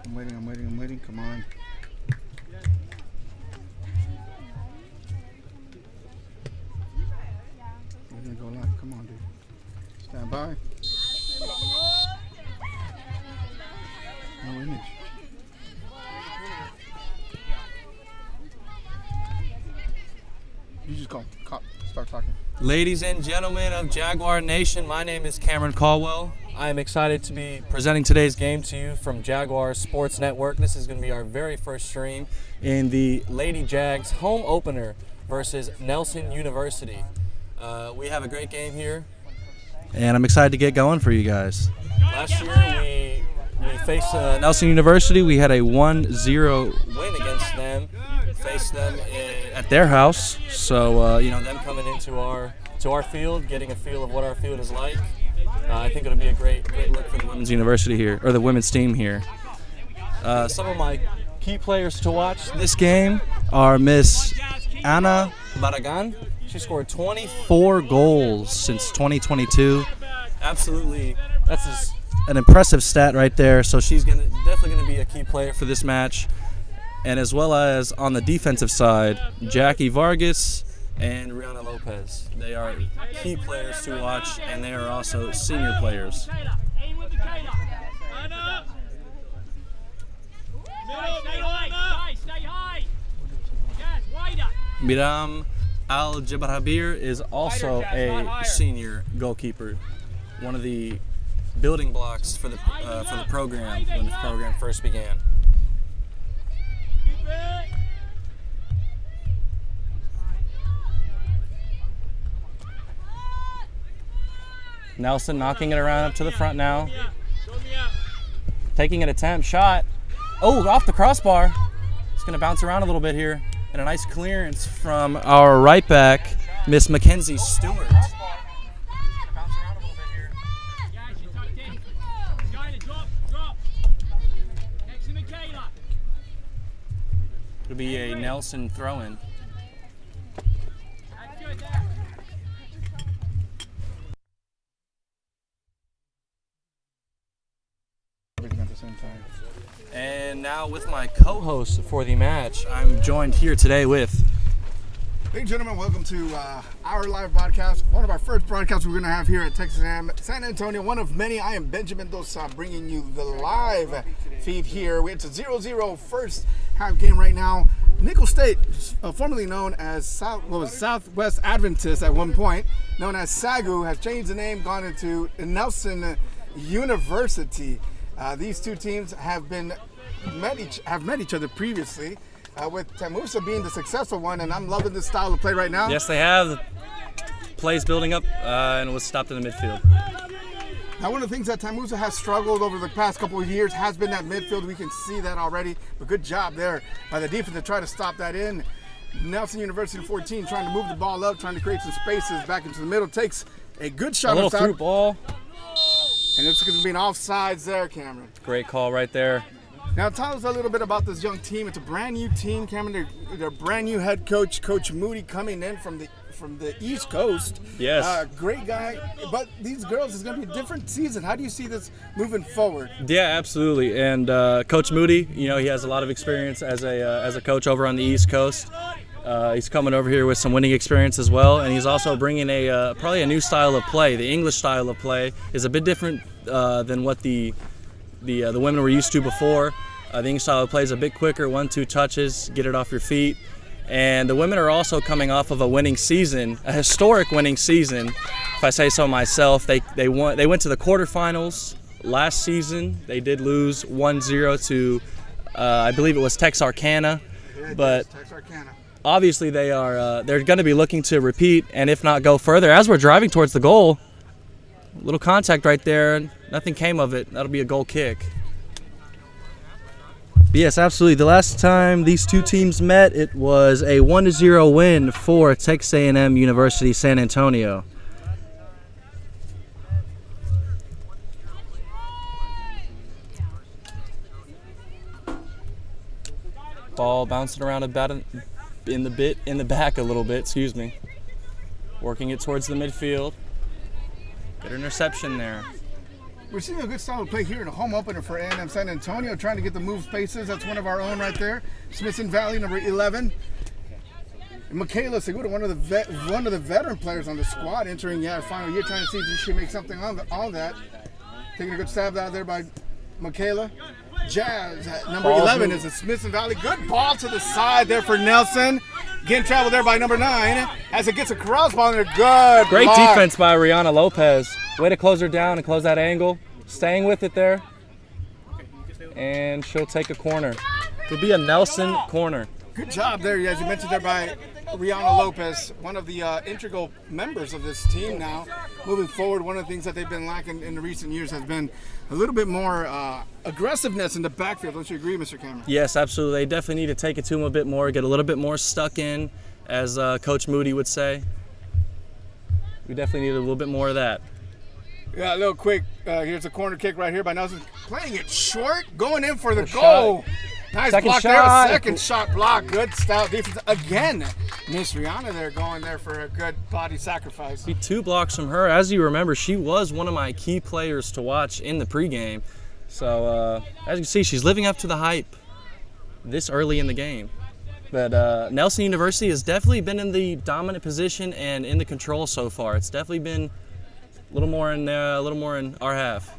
I'm waiting. Come on. We're gonna go live. Come on, dude. Stand by. No image. You just go. Start talking. Ladies and gentlemen of Jaguar Nation, my name is Cameron Caldwell. I am excited to be presenting today's game to you from Jaguar Sports Network. This is going to be our very first stream in the Lady Jags home opener versus Nelson University. We have a great game here, and I'm excited to get going for you guys. Last year we faced Nelson University. We had a 1-0 win against them. Faced them at their house, so them coming into our field, getting a feel of what our field is like. I think it'll be a great look for the women's university here, or the women's team here. Some of my key players to watch this game are Miss Ana Barragan. She scored 24 goals since 2022. Absolutely, that's an impressive stat right there. So she's definitely gonna be a key player for this match. And as well as on the defensive side, Jackie Vargas and Rihanna Lopez. They are key players to watch, and they are also senior players. Miram Al-Jabarhabir is also a senior goalkeeper, one of the building blocks for the program when the program first began. Nelson knocking it around up to the front now. Taking an attempt, shot. Oh, off the crossbar. It's going to bounce around a little bit here. And a nice clearance from our right back, Miss Mackenzie Stewart. It'll be a Nelson throw-in. And now with my co-host for the match, I'm joined here today with... Ladies and gentlemen, welcome to our live broadcast. One of our first broadcasts we're going to have here at Texas A&M San Antonio. One of many. I am Benjamin Dosa, bringing you the live feed here. It's a 0-0 first half game right now. Nickel State, formerly known as Southwest Adventist at one point, known as SAGU, has changed the name, gone into Nelson University. These two teams have met each other previously, with TAMUSA being the successful one, and I'm loving this style of play right now. Yes, they have. The play's building up, and it was stopped in the midfield. Now, one of the things that TAMUSA has struggled over the past couple of years has been that midfield. We can see that already, but good job there by the defense to try to stop that in. Nelson University 14 trying to move the ball up, trying to create some spaces back into the middle. Takes a good shot. A little through ball. And it's going to be an offsides there, Cameron. Great call right there. Now, tell us a little bit about this young team. It's a brand new team, Cameron. They're brand new head coach, Coach Moody, coming in from the East Coast. Yes. Great guy. But these girls, it's going to be a different season. How do you see this moving forward? Yeah, absolutely. And Coach Moody, he has a lot of experience as a coach over on the East Coast. He's coming over here with some winning experience as well, and he's also bringing probably a new style of play. The English style of play is a bit different than what the women were used to before. The English style of play is a bit quicker, 1-2 touches, get it off your feet. And the women are also coming off of a winning season, a historic winning season, if I say so myself. They went to the quarterfinals last season. They did lose 1-0 to, I believe it was Texarkana, but obviously they're going to be looking to repeat, and if not go further. As we're driving towards the goal, a little contact right there, nothing came of it. That'll be a goal kick. Yes, absolutely. The last time these two teams met, it was a 1-0 win for Texas A&M University San Antonio. Ball bouncing around about in the back a little bit, excuse me. Working it towards the midfield. Good interception there. We're seeing a good solid play here in a home opener for A&M San Antonio, trying to get the move spaces. That's one of our own right there. Smithson Valley, number 11. And Michaela Segura, one of the veteran players on the squad, entering final year, trying to see if she can make something on that. Taking a good stab out there by Michaela. Jazz at number 11 is a Smithson Valley. Good ball to the side there for Nelson. Again, travel there by number 9 as it gets a cross ball and a good Great block. defense by Rihanna Lopez. Way to close her down and close that angle. Staying with it there. And she'll take a corner. It'll be a Nelson corner. Good job there, as you mentioned there by Rihanna Lopez, one of the integral members of this team now. Moving forward, one of the things that they've been lacking in the recent years has been a little bit more aggressiveness in the backfield. Don't you agree, Mr. Cameron? Yes, absolutely. They definitely need to take it to them a bit more, get a little bit more stuck in, as Coach Moody would say. We definitely need a little bit more of that. Yeah, a little quick. Here's a corner kick right here by Nelson. Playing it short, going in for the goal. Nice Second block shot. there. Second shot block. Good stout defense. Again, Miss Rihanna there going there for a good body sacrifice. Be 2 blocks from her. As you remember, she was one of my key players to watch in the pregame. So as you can see, she's living up to the hype this early in the game. But Nelson University has definitely been in the dominant position and in the control so far. It's definitely been a little more in our half.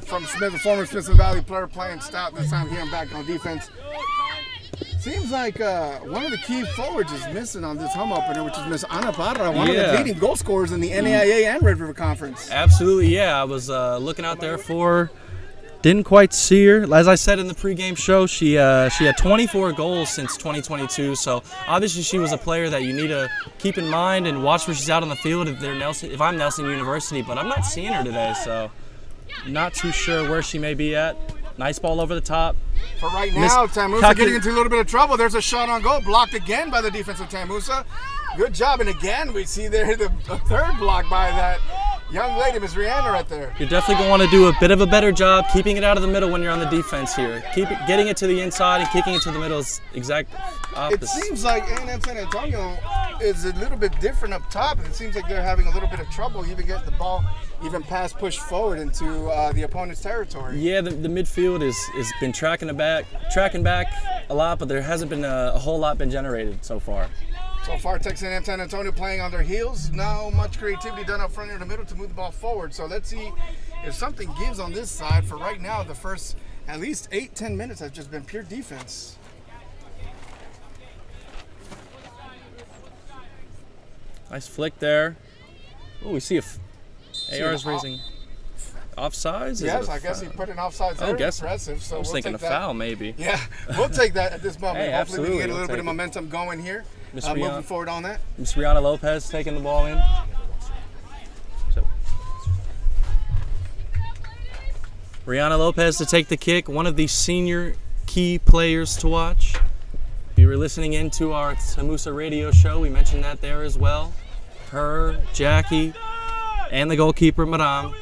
From Smith, a former Smithson Valley player playing stout this time here and back on defense. Seems like one of the key forwards is missing on this home opener, which is Miss Ana Parra, one of the leading goal scorers in the NAIA and Red River Conference. Absolutely, yeah. I was looking out there for her. Didn't quite see her. As I said in the pregame show, she had 24 goals since 2022. So obviously she was a player that you need to keep in mind and watch where she's out on the field if I'm Nelson University. But I'm not seeing her today, so not too sure where she may be at. Nice ball over the top. For right now, TAMUSA getting into a little bit of trouble. There's a shot on goal, blocked again by the defense of TAMUSA. Good job, and again we see there the third block by that young lady, Miss Rihanna, right there. You're definitely going to want to do a bit of a better job keeping it out of the middle when you're on the defense here. Getting it to the inside and kicking it to the middle is exact opposite. It seems like A&M San Antonio is a little bit different up top. It seems like they're having a little bit of trouble even getting the ball even pushed forward into the opponent's territory. Yeah, the midfield has been tracking back a lot, but there hasn't been a whole lot been generated so far. So far, Texas A&M San Antonio playing on their heels. Not much creativity done up front in the middle to move the ball forward. So let's see if something gives on this side. For right now, the first at least 8-10 minutes has just been pure defense. Nice flick there. Oh, we see AR's raising offsides. Yes, I guess he put an offsides there. Impressive. So I was thinking a foul, maybe. Yeah, we'll take that at this moment. Hey, hopefully we can get a little bit take of momentum going here. Miss Moving forward on that. Miss Rihanna Lopez taking the ball in. Rihanna Lopez to take the kick, one of the senior key players to watch. If you were listening into our TAMUSA radio show, we mentioned that there as well. Her, Jackie, and the goalkeeper, Madame.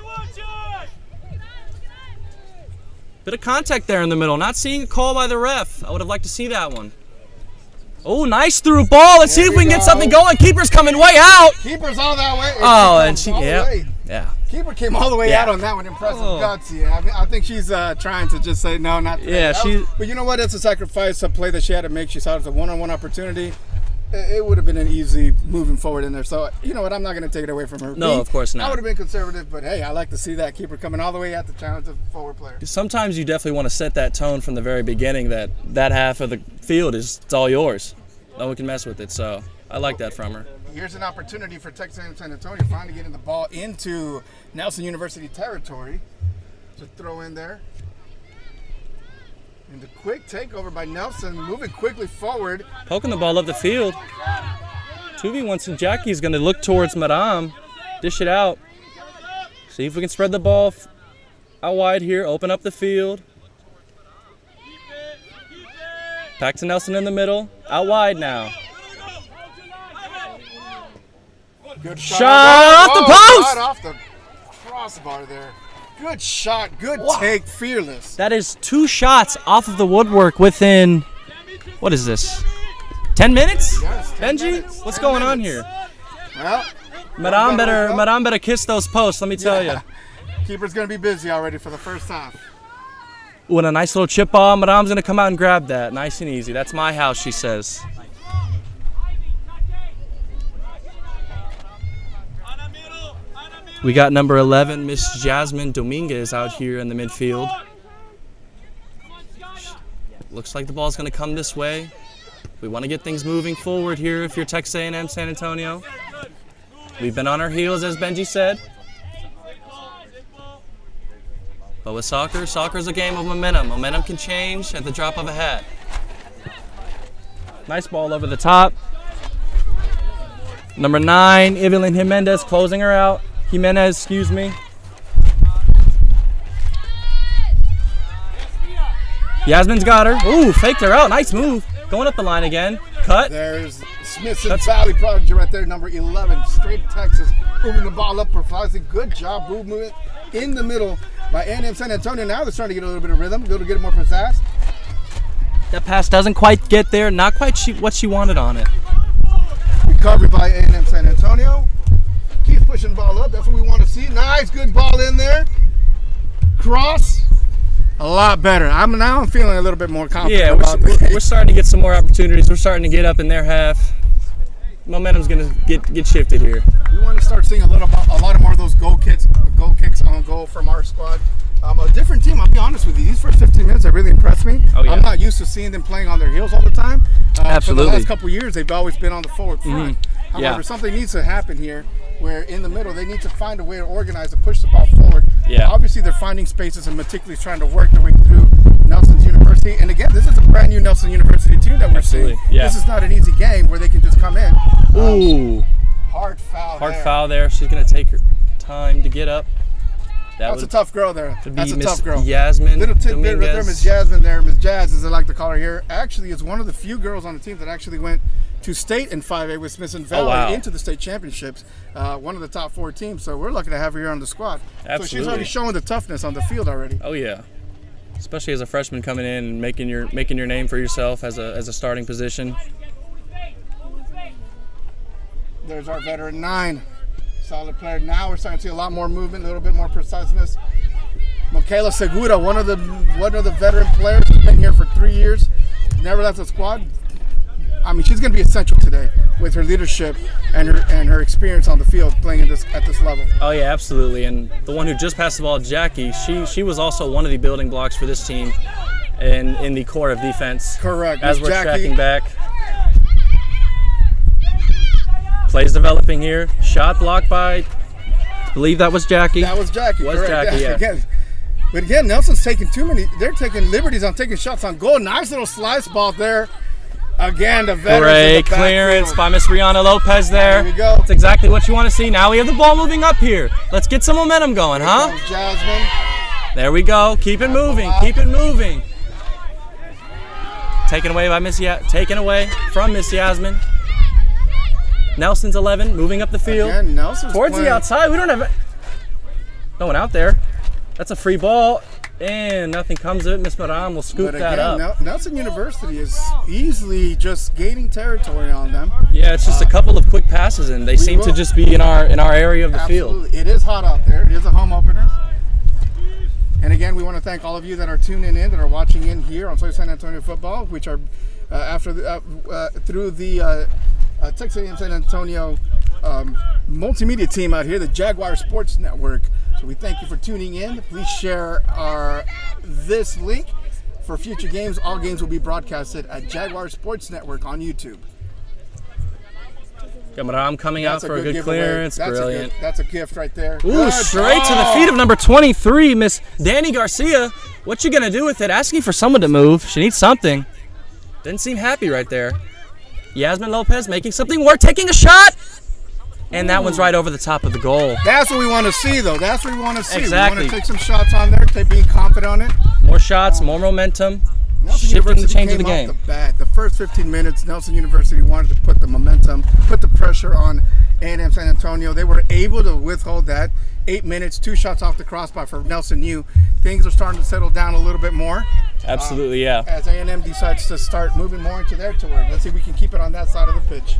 Bit of contact there in the middle. Not seeing a call by the ref. I would have liked to see that one. Oh, nice through ball. Let's see if we can get something going. Keeper's coming way out. Keeper's all that way. Oh, and she, yeah. Keeper came all the way out on that one. Impressive guts. Yeah, I think she's trying to just say no, not today. Yeah, but you know what? That's a sacrifice, a play that she had to make. She saw it as a one-on-one opportunity. It would have been an easy moving forward in there. So, you know what? I'm not going to take it away from her. No, of course not. I would have been conservative, but hey, I like to see that keeper coming all the way out to challenge the forward player. Sometimes you definitely want to set that tone from the very beginning that half of the field it's all yours. No one can mess with it. So I like that from her. Here's an opportunity for Texas A&M San Antonio finally getting the ball into Nelson University territory. To throw in there. And the quick takeover by Nelson, moving quickly forward. Poking the ball up the field. 2v1, and Jackie's going to look towards Madame. Dish it out. See if we can spread the ball out wide here. Open up the field. Back to Nelson in the middle. Out wide now. Good shot off the post! Shot off the crossbar there. Good shot. Good take. Fearless. That is 2 shots off of the woodwork within, what is this, 10 minutes? Yes, 10 Benji, minutes. what's 10 going on minutes. here? Well, Madame better kiss those posts, let me tell you. Keeper's going to be busy already for the first half. With a nice little chip ball, Madame's going to come out and grab that. Nice and easy. That's my house, she says. We got number 11, Miss Jasmine Dominguez, out here in the midfield. Looks like the ball's going to come this way. We want to get things moving forward here if you're Texas A&M San Antonio. We've been on our heels, as Benji said. But with soccer's a game of momentum. Momentum can change at the drop of a hat. Nice ball over the top. Number 9, Evelyn Jimenez closing her out. Excuse me. Yasmin's got her. Ooh, faked her out. Nice move. Going up the line again. Cut. There's Smithson Valley Prodigy right there, number 11, straight Texas, moving the ball up precisely. Good job, movement in the middle by A&M San Antonio. Now they're starting to get a little bit of rhythm, a little get more pizzazz. That pass doesn't quite get there. Not quite what she wanted on it. Recovery by A&M San Antonio. Keeps pushing the ball up. That's what we want to see. Nice, good ball in there. Cross. A lot better. I'm feeling a little bit more confident. Yeah, we're starting to get some more opportunities. We're starting to get up in their half. Momentum's going to get shifted here. We want to start seeing a lot more of those goal kicks on goal from our squad. A different team, I'll be honest with you. These first 15 minutes have really impressed me. Oh, yeah. I'm not used to seeing them playing on their heels all the time. Absolutely. For the last couple of years, they've always been on the forward front. However, Yeah. something needs to happen here where in the middle, they need to find a way to organize and push the ball forward. Yeah. Obviously, they're finding spaces and meticulously trying to work their way through Nelson's University. And again, this is a brand new Nelson University team that we're Absolutely. seeing. Yeah. This is not an easy game where they can just come in. Ooh. Hard foul Hard there. foul there. She's going to take her time to get up. That's a tough girl there. That's a tough girl. Yasmin Little tidbit right there, Dominguez. Miss Jasmine there. Miss Jazz, as I like to call her here, actually is one of the few girls on the team that actually went to state in 5A with Smithson Valley wow. into the state championships. One of the top 4 teams. So we're lucky to have her here on the squad. Absolutely. So she's already showing the toughness on the field already. Oh yeah, especially as a freshman coming in and making your name for yourself as a starting position. There's our veteran 9. Solid player. Now we're starting to see a lot more movement, a little bit more preciseness. Michaela Segura, one of the veteran players, has been here for 3 years, never left the squad. I mean, she's going to be essential today with her leadership and her experience on the field playing at this level. Oh yeah, absolutely. And the one who just passed the ball, Jackie, she was also one of the building blocks for this team in the core of defense. Correct. As we're Jackie. tracking back. Plays developing here. Shot blocked by, I believe that was Jackie. That was Jackie. Was correct. Jackie, yeah. But again, Nelson's taking too many. They're taking liberties on taking shots on goal. Nice little slice ball there. Again, the veterans. Great clearance by Miss Rihanna Lopez there. There we go. That's exactly what you want to see. Now we have the ball moving up here. Let's get some momentum going, huh? Comes Jasmine. There we go. Keep it moving. Keep it moving. Taken away from Miss Yasmin. Nelson's 11, moving up the field. Again, Nelson's towards playing. the outside. We don't have no one out there. That's a free ball, and nothing comes of it. Miss Madame will scoop But that again, up. Nelson University is easily just gaining territory on them. Yeah, it's just a couple of quick passes, and they seem to just be in our area of the field. Absolutely. It is hot out there. It is a home opener. And again, we want to thank all of you that are tuning in, that are watching in here on Soy San Antonio Football, which are through the Texas A&M San Antonio multimedia team out here, the Jaguars Sports Network. So we thank you for tuning in. Please share this link for future games. All games will be broadcasted at Jaguars Sports Network on YouTube. Got Madame coming out for a good giveaway. clearance. That's Brilliant. That's a gift right there. Ooh, Good straight to the ball. feet of number 23, Miss Danny Garcia. What you gonna do with it? Asking for someone to move. She needs something. Didn't seem happy right there. Yasmin Lopez making something work, taking a shot. And that one's right over the top of the goal. That's what we want to see, though. That's what we want to see. Exactly. We want to take some shots on there, being confident on it. More shots, more momentum. Nelson Shifting the University change of the came game. off the bat. The first 15 minutes, Nelson University wanted to put the momentum, put the pressure on A&M San Antonio. They were able to withhold that 8 minutes, 2 shots off the crossbar for Nelson Yu. Things are starting to settle down a little bit more. Absolutely, yeah. As A&M decides to start moving more into their tour. Let's see if we can keep it on that side of the pitch.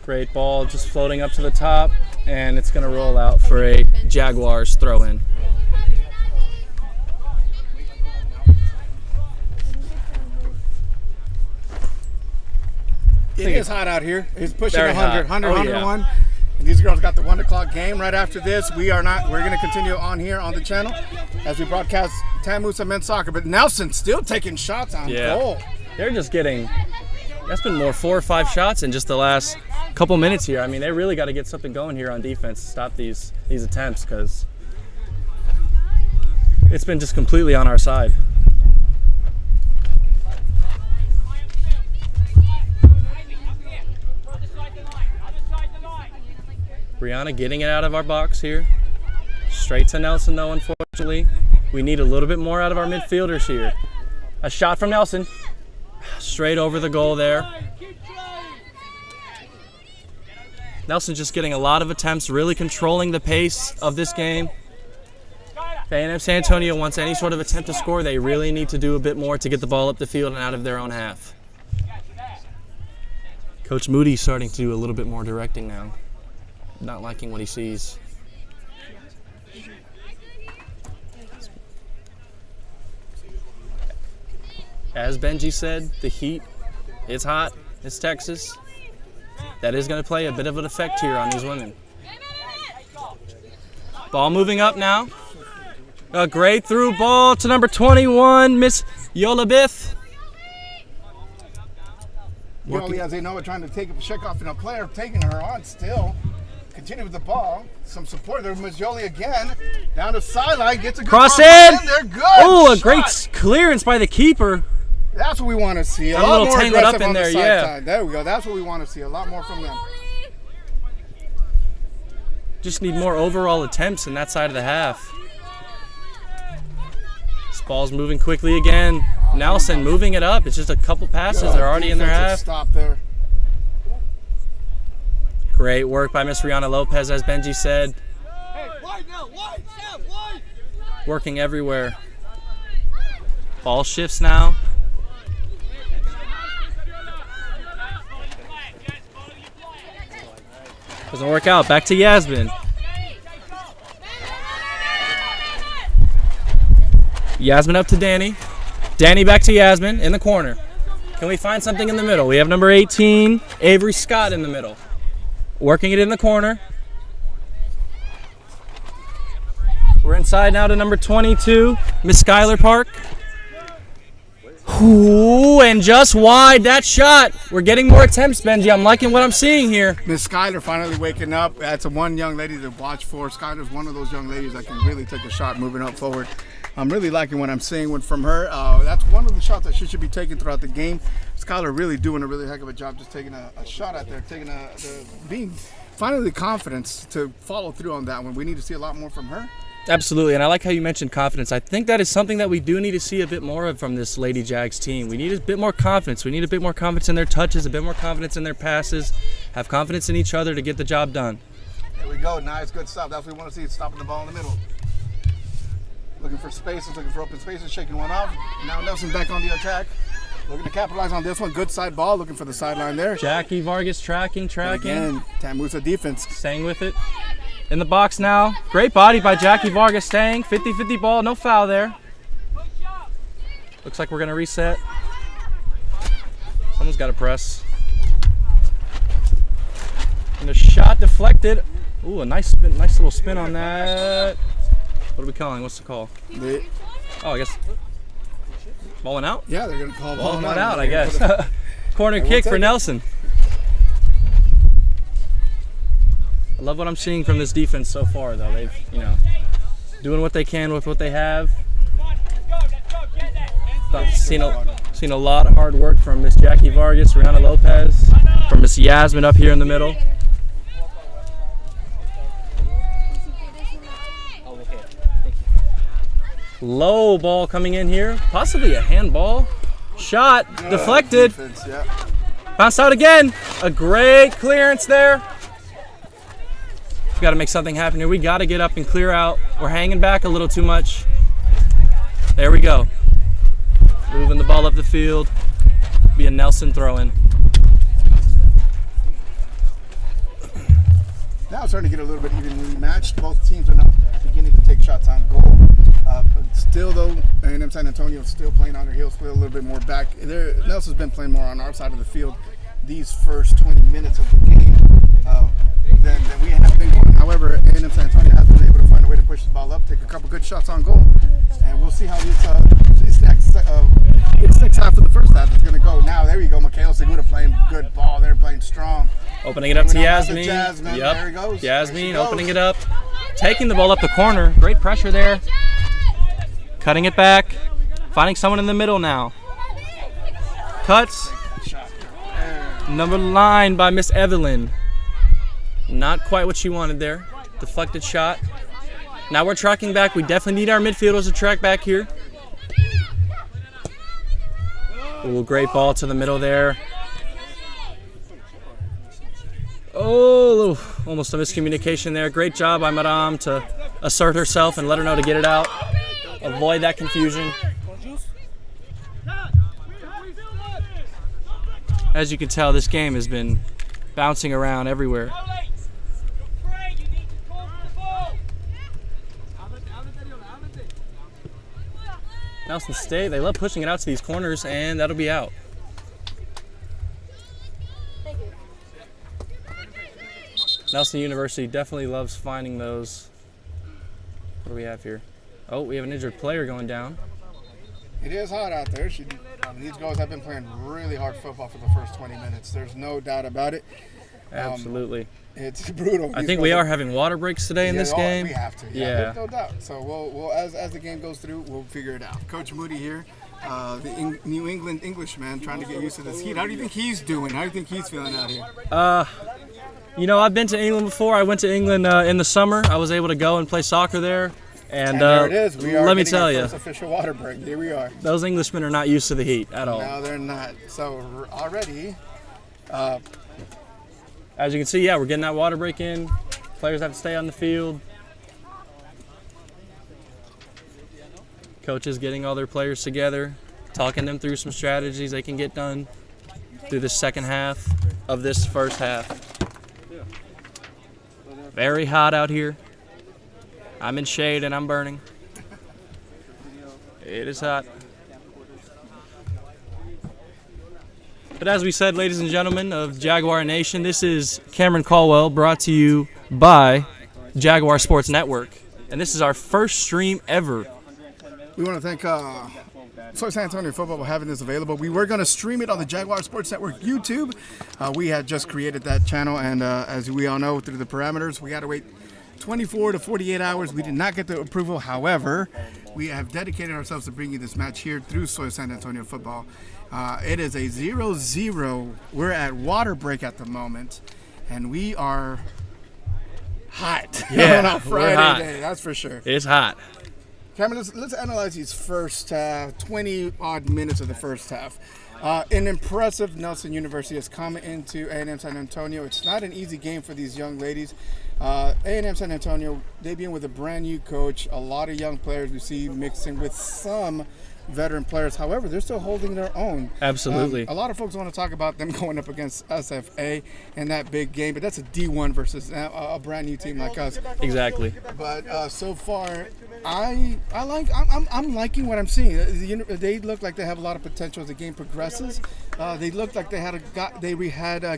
Great ball, just floating up to the top, and it's going to roll out for a Jaguars throw-in. It is hot out here. It's pushing Very 100, hot. 100, Oh, 101. yeah. And these girls got the 1 o'clock game right after this. We're going to continue on here on the channel as we broadcast TAMUSA men's soccer. But Nelson still taking shots on goal. They're just getting, that's been more 4 or 5 shots in just the last couple minutes here. I mean, they really got to get something going here on defense to stop these attempts, because it's been just completely on our side. Brianna getting it out of our box here. Straight to Nelson though, unfortunately. We need a little bit more out of our midfielders here. A shot from Nelson. Straight over the goal there. Nelson's just getting a lot of attempts, really controlling the pace of this game. If A&M San Antonio wants any sort of attempt to score, they really need to do a bit more to get the ball up the field and out of their own half. Coach Moody's starting to do a little bit more directing now. Not liking what he sees. As Benji said, the heat is hot. It's Texas. That is going to play a bit of an effect here on these women. Ball moving up now. A great through ball to number 21, Miss Yolabith. Yoli, as they know, trying to check off a player, taking her on still. Continue with the ball. Some support there. Miss Yoli again. Down the sideline. Gets a good cross in. There. Good. Oh, a shot. great clearance by the keeper. That's what we want to see. A Got a lot little more tangled up aggressive in on the there, side yeah. side. There we go. That's what we want to see. A lot more from them. Just need more overall attempts in that side of the half. This ball's moving quickly again. Nelson moving it up. It's just a couple passes. They're already in their half. Stop there. Great work by Miss Rihanna Lopez, as Benji said. Working everywhere. Ball shifts now. Doesn't work out. Back to Yasmin. Yasmin up to Danny. Danny back to Yasmin in the corner. Can we find something in the middle? We have number 18, Avery Scott, in the middle. Working it in the corner. We're inside now to number 22, Miss Skylar Park. Ooh, and just wide, that shot. We're getting more attempts, Benji. I'm liking what I'm seeing here. Miss Skylar finally waking up. That's a one young lady to watch for. Skylar's one of those young ladies that can really take a shot moving up forward. I'm really liking what I'm seeing from her. That's one of the shots that she should be taking throughout the game. Skylar really doing a really heck of a job just taking a shot out there, being finally the confidence to follow through on that one. We need to see a lot more from her. Absolutely, and I like how you mentioned confidence. I think that is something that we do need to see a bit more of from this Lady Jags team. We need a bit more confidence. We need a bit more confidence in their touches, a bit more confidence in their passes, have confidence in each other to get the job done. There we go. Nice, good stuff. That's what we want to see, stopping the ball in the middle. Looking for spaces, looking for open spaces, shaking one off. Now Nelson back on the attack. Looking to capitalize on this one. Good side ball, looking for the sideline there. Jackie Vargas tracking. Again, TAMUSA defense. Staying with it. In the box now. Great body by Jackie Vargas, staying. 50-50 ball, no foul there. Looks like we're going to reset. Someone's got to press. And the shot deflected. Ooh, a nice little spin on that. What are we calling? What's the call? Oh, I guess ball went out? Yeah, they're going to call ball went out, I guess. Corner kick for Nelson. I love what I'm seeing from this defense so far, though. They've, doing what they can with what they have. Seen a lot of hard work from Miss Jackie Vargas, Rihanna Lopez, from Miss Yasmin up here in the middle. Low ball coming in here, possibly a handball. Shot deflected. Defense, yeah. Bounced out again. A great clearance there. We got to make something happen here. We got to get up and clear out. We're hanging back a little too much. There we go. Moving the ball up the field. Be a Nelson throw-in. Now it's starting to get a little bit evenly matched. Both teams are now beginning to take shots on goal. Still, though, A&M San Antonio is still playing on their heels, still a little bit more back. Nelson's been playing more on our side of the field these first 20 minutes of the game than we have been going. However, A&M San Antonio has been able to find a way to push the ball up, take a couple good shots on goal, and we'll see how this next half of the first half is going to go. Now, there you go, Mikhail Segura playing good ball. They're playing strong. Opening it up to Yasmin. Yep. There he goes. Yasmin opening it up. Taking the ball up the corner. Great pressure there. Cutting it back. Finding someone in the middle now. Cuts. Number 9 by Miss Evelyn. Not quite what she wanted there. Deflected shot. Now we're tracking back. We definitely need our midfielders to track back here. Ooh, great ball to the middle there. Oh, almost a miscommunication there. Great job by Madame to assert herself and let her know to get it out. Avoid that confusion. As you can tell, this game has been bouncing around everywhere. Nelson State, they love pushing it out to these corners, and that'll be out. Nelson University definitely loves finding those. What do we have here? Oh, we have an injured player going down. It is hot out there. These girls have been playing really hard football for the first 20 minutes. There's no doubt about it. Absolutely. It's brutal. I think we are having water breaks today in this game. We have to. Yeah. There's no doubt. So we'll as the game goes through, we'll figure it out. Coach Moody here, the New England Englishman, trying to get used to this heat. How do you think he's doing? How do you think he's feeling out here? You know, I've been to England before. I went to England in the summer. I was able to go and play soccer there. And there it is. We are let me tell you, first official water break. Here we are. Those Englishmen are not used to the heat at all. No, they're not. So already, as you can see, yeah, we're getting that water break in. Players have to stay on the field. Coaches getting all their players together, talking them through some strategies they can get done through the second half of this first half. Very hot out here. I'm in shade and I'm burning. It is hot. But as we said, ladies and gentlemen of Jaguar Nation, this is Cameron Caldwell, brought to you by Jaguar Sports Network. And this is our first stream ever. We want to thank San Antonio Football for having this available. We were going to stream it on the Jaguar Sports Network YouTube. We had just created that channel, and as we all know, through the parameters, we had to wait 24 to 48 hours. We did not get the approval. However, we have dedicated ourselves to bringing this match here through Soy San Antonio Football. It is a 0-0. We're at water break at the moment, and we are hot. Yeah, on a Friday hot. day, that's for sure. It's hot. Cameron, let's analyze these first 20-odd minutes of the first half. An impressive Nelson University has come into A&M San Antonio. It's not an easy game for these young ladies. A&M San Antonio, they begin with a brand new coach, a lot of young players we see mixing with some veteran players. However, they're still holding their own. Absolutely. A lot of folks want to talk about them going up against SFA in that big game, but that's a D1 versus a brand new team like us. Exactly. But so far, I'm liking what I'm seeing. They look like they have a lot of potential as the game progresses. They look like they had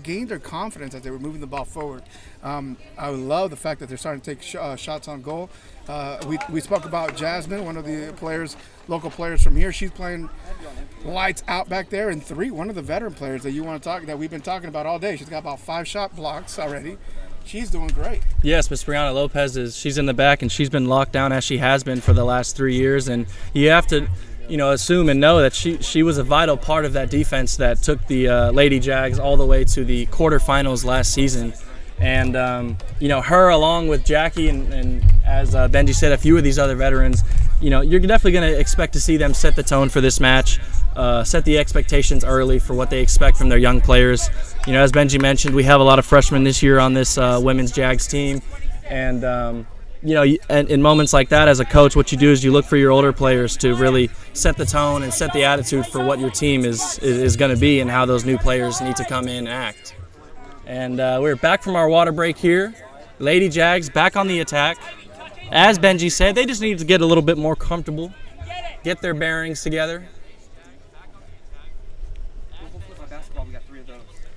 gained their confidence as they were moving the ball forward. I love the fact that they're starting to take shots on goal. We spoke about Jasmine, one of the local players from here. She's playing lights out back there. And 3, one of the veteran players that we've been talking about all day. She's got about 5 shot blocks already. She's doing great. Yes, Miss Brianna Lopez she's in the back, and she's been locked down as she has been for the last 3 years. And you have to, assume and know that she was a vital part of that defense that took the Lady Jags all the way to the quarterfinals last season. And, her along with Jackie and as Benji said, a few of these other veterans, you're definitely going to expect to see them set the tone for this match. set the expectations early for what they expect from their young players. You know, as Benji mentioned, we have a lot of freshmen this year on this women's Jags team, and you know, in moments like that, as a coach, what you do is you look for your older players to really set the tone and set the attitude for what your team is going to be and how those new players need to come in and act. And we're back from our water break here. Lady Jags back on the attack. As Benji said, they just need to get a little bit more comfortable, get their bearings together.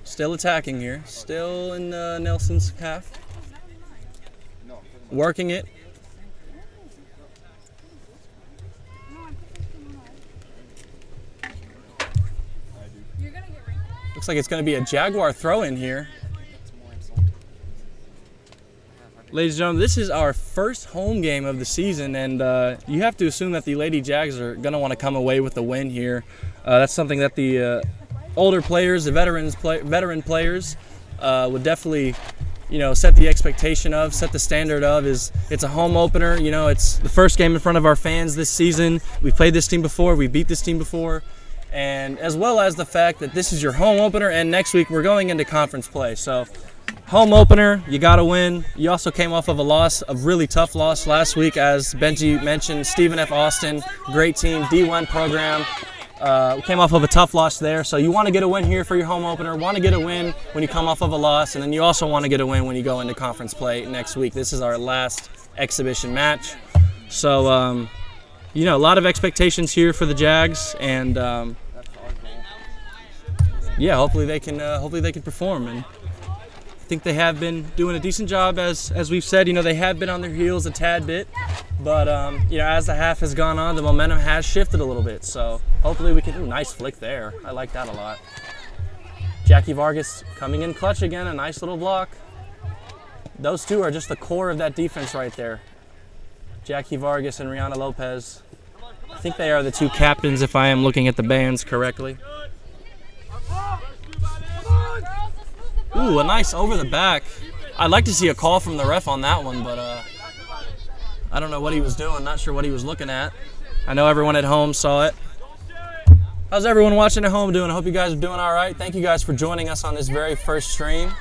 Still attacking here, still in Nelson's half. Working it. Looks like it's going to be a Jaguar throw-in here. Ladies and gentlemen, this is our first home game of the season, and you have to assume that the Lady Jags are going to want to come away with the win here. That's something that the older players, the veteran players, would definitely, you know, set the expectation of, set the standard of. It's a home opener. You know, it's the first game in front of our fans this season. We've played this team before. We beat this team before. And as well as the fact that this is your home opener, and next week we're going into conference play. So home opener, you got to win. You also came off of a loss, a really tough loss last week, as Benji mentioned. Stephen F. Austin, great team, D1 program. Came off of a tough loss there, so you want to get a win here for your home opener. Want to get a win when you come off of a loss, and then you also want to get a win when you go into conference play next week. This is our last exhibition match, so you know, a lot of expectations here for the Jags, and yeah, hopefully they can perform. And I think they have been doing a decent job, as we've said. You know, they have been on their heels a tad bit, but you know, as the half has gone on, the momentum has shifted a little bit. So hopefully we can. Ooh, nice flick there. I like that a lot. Jackie Vargas coming in clutch again. A nice little block. Those two are just the core of that defense right there. Jackie Vargas and Rihanna Lopez. I think they are the two captains, if I am looking at the bands correctly. Ooh, a nice over the back. I'd like to see a call from the ref on that one, but I don't know what he was doing. Not sure what he was looking at. I know everyone at home saw it. How's everyone watching at home doing? I hope you guys are doing all right. Thank you guys for joining us on this very first stream.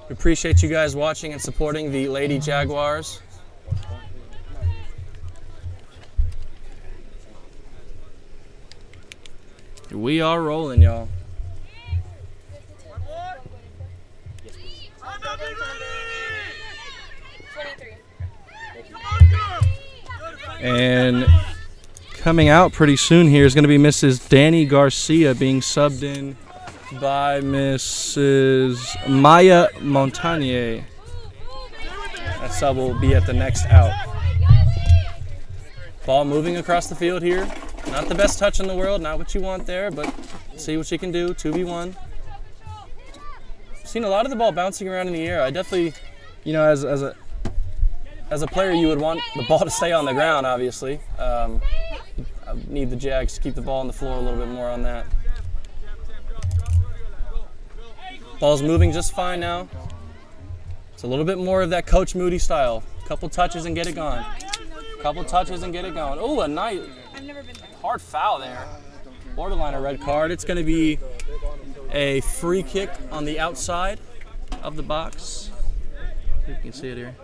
We appreciate you guys watching and supporting the Lady Jaguars. We are rolling, y'all. And coming out pretty soon here is going to be Mrs. Danny Garcia, being subbed in by Mrs. Maya Montagnier. That sub will be at the next out. Ball moving across the field here. Not the best touch in the world, not what you want there, but see what you can do. 2v1. Seen a lot of the ball bouncing around in the air. I definitely, you know, as a player, you would want the ball to stay on the ground, obviously. I need the Jags to keep the ball on the floor a little bit more on that. Ball's moving just fine now. It's a little bit more of that Coach Moody style. Couple touches and get it gone. Couple touches and get it going. Oh, a nice hard foul there. Borderline a red card. It's going to be a free kick on the outside of the box. You can see it here.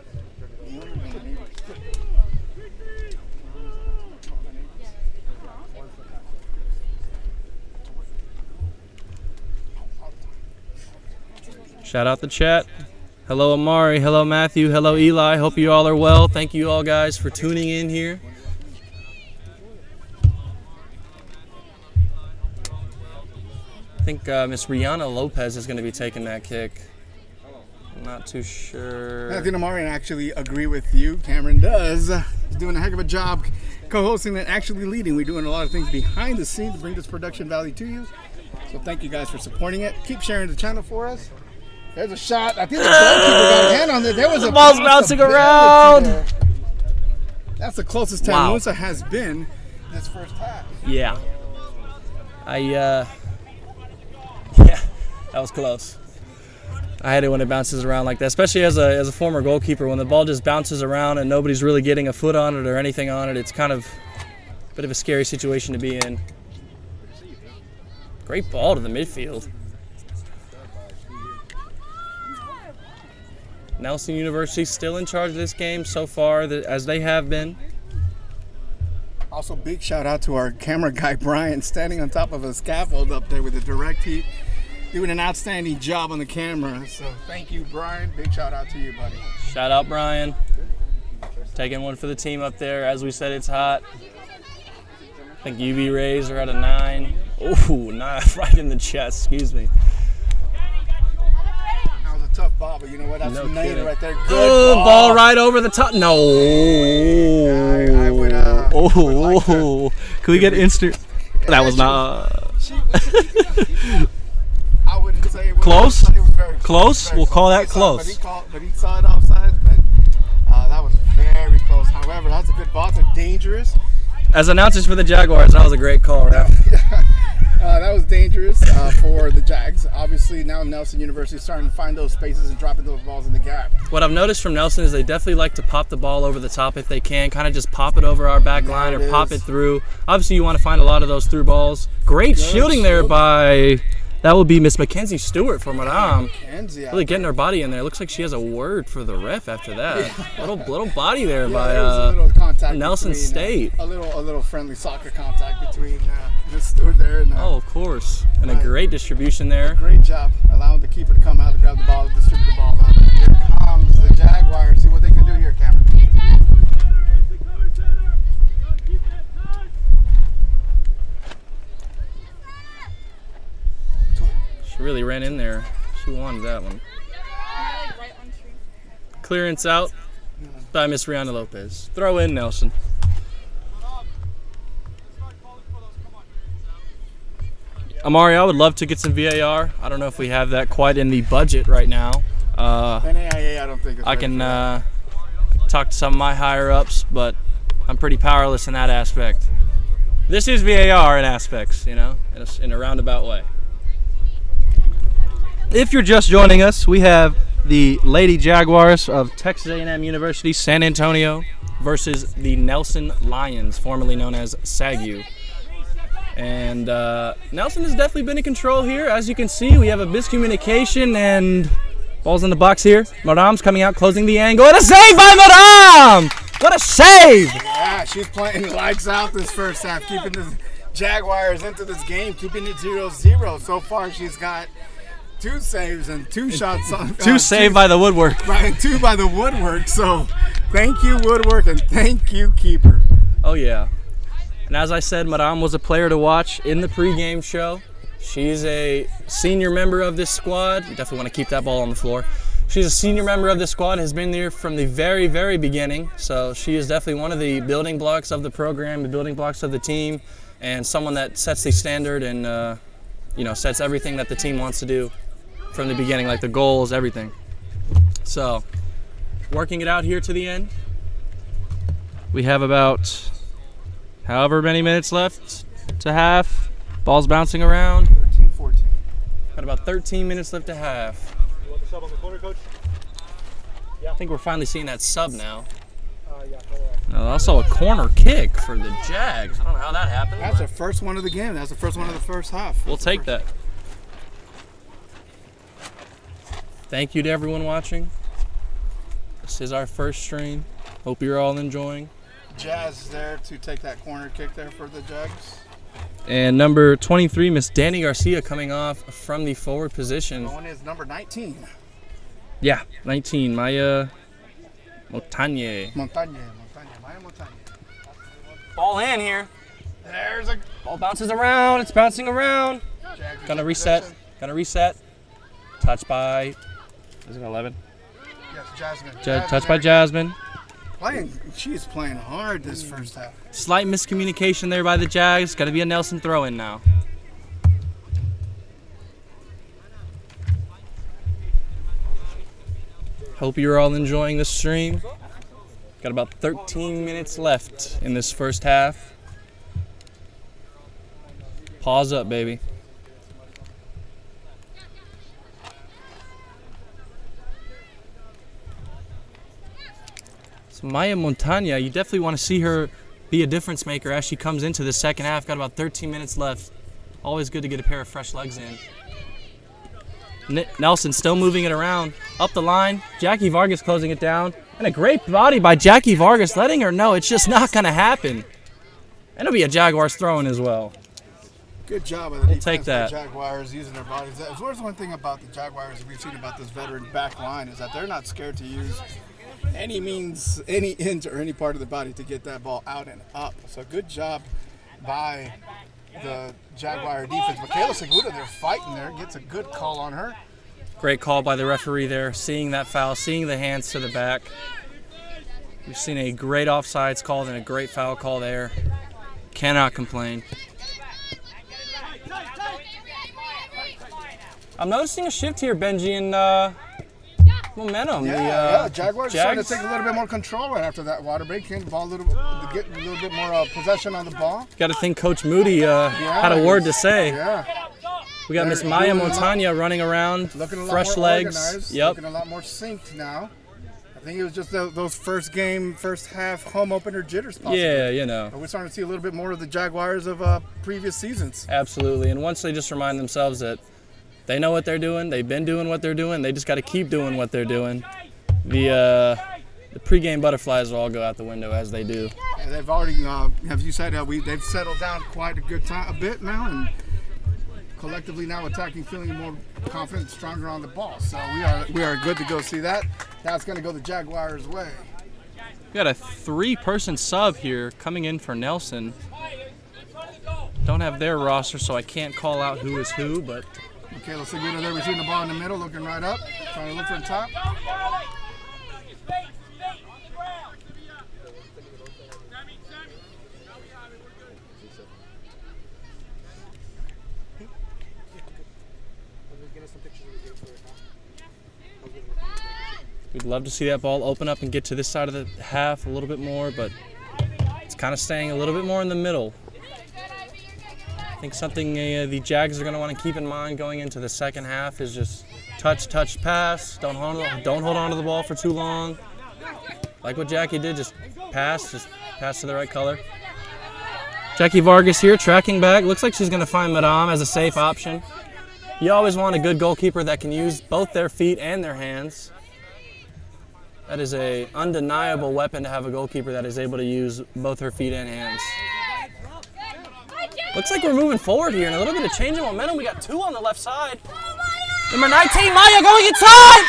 Shout out the chat. Hello Amari, hello Matthew, hello Eli. Hope you all are well. Thank you all guys for tuning in here. I think Miss Rihanna Lopez is going to be taking that kick. I'm not too sure. Matthew and Amari actually agree with you. Cameron does. He's doing a heck of a job co-hosting and actually leading. We're doing a lot of things behind the scenes to bring this production value to you. So thank you guys for supporting it. Keep sharing the channel for us. There's a shot. I think the goalkeeper got a hand on it. There was a ball's bouncing around. There. That's the closest TAMUSA has been this first half. Yeah. Yeah, that was close. I hate it when it bounces around like that, especially as a former goalkeeper. When the ball just bounces around and nobody's really getting a foot on it or anything on it, it's kind of a bit of a scary situation to be in. Great ball to the midfield. Nelson University still in charge of this game so far, as they have been. Also, big shout out to our camera guy, Brian, standing on top of a scaffold up there with the direct heat, doing an outstanding job on the camera. So thank you, Brian. Big shout out to you, buddy. Shout out, Brian. Taking one for the team up there. As we said, it's hot. I think UV rays are at a 9. Oh, 9 right in the chest, excuse me. That was a tough ball, but you know what? That's No NAIA kidding. right there. Good Oh, ball right over the top. No. I would, Can we get instant? That was not. I wouldn't say it was Close? It was very Close? very We'll call that He saw- close. But he saw it offside. But that was very close. However, that's a good ball. It's dangerous. As announcers for the Jaguars, that was a great call, right? That was dangerous for the Jags. Obviously, now Nelson University is starting to find those spaces and dropping those balls in the gap. What I've noticed from Nelson is they definitely like to pop the ball over the top if they can, kind of just pop it over our back line or pop it through. Obviously, you want to find a lot of those through balls. Great shielding there by, that would be Miss Mackenzie Stewart for Madame. Really getting her body in there. Looks like she has a word for the ref after that. Little body there by there was a little contact Nelson between, State. A little friendly soccer contact between Miss Stewart there and Oh, of course. And a great distribution there. great job allowing the keeper to come out to grab the ball, distribute the ball out. Here comes the Jaguars. See what they can do here, Cameron. She really ran in there. She wanted that one. Clearance out by Miss Rihanna Lopez. Throw in, Nelson. Amari, I would love to get some VAR. I don't know if we have that quite in the budget right now. NAIA, I don't think it's I ready can for that. talk to some of my higher ups, but I'm pretty powerless in that aspect. This is VAR in aspects, you know, in a roundabout way. If you're just joining us, we have the Lady Jaguars of Texas A&M University San Antonio versus the Nelson Lions, formerly known as SAGU. And Nelson has definitely been in control here. As you can see, we have a miscommunication and ball's in the box here. Madame's coming out, closing the angle, and a save by Madame! What a save! Yeah, she's playing lights out this first half, keeping the Jaguars into this game, keeping it 0-0. So far, she's got 2 saves and 2 shots on. 2 saved by the woodwork. Right, 2 by the woodwork. So thank you, woodwork, and thank you, keeper. Oh, yeah. And as I said, Madame was a player to watch in the pregame show. She's a senior member of this squad. You definitely want to keep that ball on the floor. She's a senior member of this squad, has been there from the very, very beginning. So she is definitely one of the building blocks of the program, the building blocks of the team, and someone that sets the standard and sets everything that the team wants to do from the beginning, like the goals, everything. So, working it out here to the end. We have about however many minutes left to half. Ball's bouncing around. 13-14. Got about 13 minutes left to half. You want the sub on the corner, coach? I think we're finally seeing that sub now. Yeah, go on. Also a corner kick for the Jags. I don't know how that happened. That's the first one of the game. That's the first one of the first half. We'll take that. Thank you to everyone watching. This is our first stream. Hope you're all enjoying. Jazz is there to take that corner kick there for the Jags. And number 23, Miss Danny Garcia, coming off from the forward position. One is number 19. Yeah, 19, Maya Montagne. Maya Montagne. Ball in here. There's a Ball bounces around. It's bouncing around. Jags. Gonna reset. Touch by, is it 11? Yes, Jasmine. Touch by Jasmine. She's playing hard this first half. Slight miscommunication there by the Jags. Got to be a Nelson throw-in now. Hope you're all enjoying the stream. Got about 13 minutes left in this first half. Pause up, baby. So Maya Montagne, you definitely want to see her be a difference maker as she comes into the second half. Got about 13 minutes left. Always good to get a pair of fresh legs in. Nelson still moving it around. Up the line. Jackie Vargas closing it down. And a great body by Jackie Vargas, letting her know it's just not going to happen. And it'll be a Jaguars throw-in as well. Good job of the defense take that. by the Jaguars using their bodies. There's one thing about the Jaguars we've seen about this veteran back line is that they're not scared to use any means, any inch or any part of the body to get that ball out and up. So good job by the Jaguar defense. Michaela Segura, they're fighting there, gets a good call on her. Great call by the referee there, seeing that foul, seeing the hands to the back. We've seen a great offsides call and a great foul call there. Cannot complain. I'm noticing a shift here, Benji, in momentum. Yeah, Jaguars starting to take a little bit more control right after that water break. Get a little bit more possession on the ball. Got to think Coach Moody had a word to say. Yeah. We got Miss Maya Montagna running around, looking a lot fresh more legs. Organized, Yep. looking a lot more synced now. I think it was just those first half home opener jitters possibly. Yeah, you know. But we're starting to see a little bit more of the Jaguars of previous seasons. Absolutely. And once they just remind themselves that they know what they're doing, they've been doing what they're doing, they just got to keep doing what they're doing. The pregame butterflies will all go out the window as they do. And they've already, as you said, they've settled down quite a bit now, and collectively now attacking, feeling more confident, stronger on the ball. So we are good to go see that. That's going to go the Jaguars' way. We got a 3-person sub here coming in for Nelson. Don't have their roster, so I can't call out who is who, but Michaela Segura there receiving the ball in the middle, looking right up, trying to look for the top. we'd love to see that ball open up and get to this side of the half a little bit more, but it's kind of staying a little bit more in the middle. I think something the Jags are going to want to keep in mind going into the second half is just touch, pass. Don't hold on to the ball for too long. Like what Jackie did, just pass to the right color. Jackie Vargas here, tracking back. Looks like she's going to find Madame as a safe option. You always want a good goalkeeper that can use both their feet and their hands. That is an undeniable weapon to have a goalkeeper that is able to use both her feet and hands. Looks like we're moving forward here and a little bit of change in momentum. We got 2 on the left side. Number 19, Maya going inside!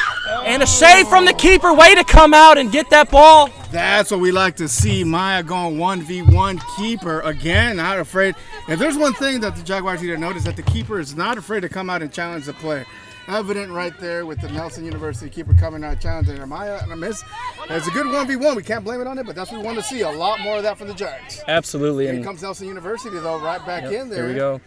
And a save from the keeper. Way to come out and get that ball. That's what we like to see. Maya going 1v1 keeper. Again, not afraid. If there's one thing that the Jaguars need to notice, that the keeper is not afraid to come out and challenge the player. Evident right there with the Nelson University keeper coming out challenging her. Maya and a miss. It's a good 1v1. We can't blame it on it, but that's what we want to see. A lot more of that from the Jags. Absolutely. Here comes Nelson University, though, right back in there. Here we go.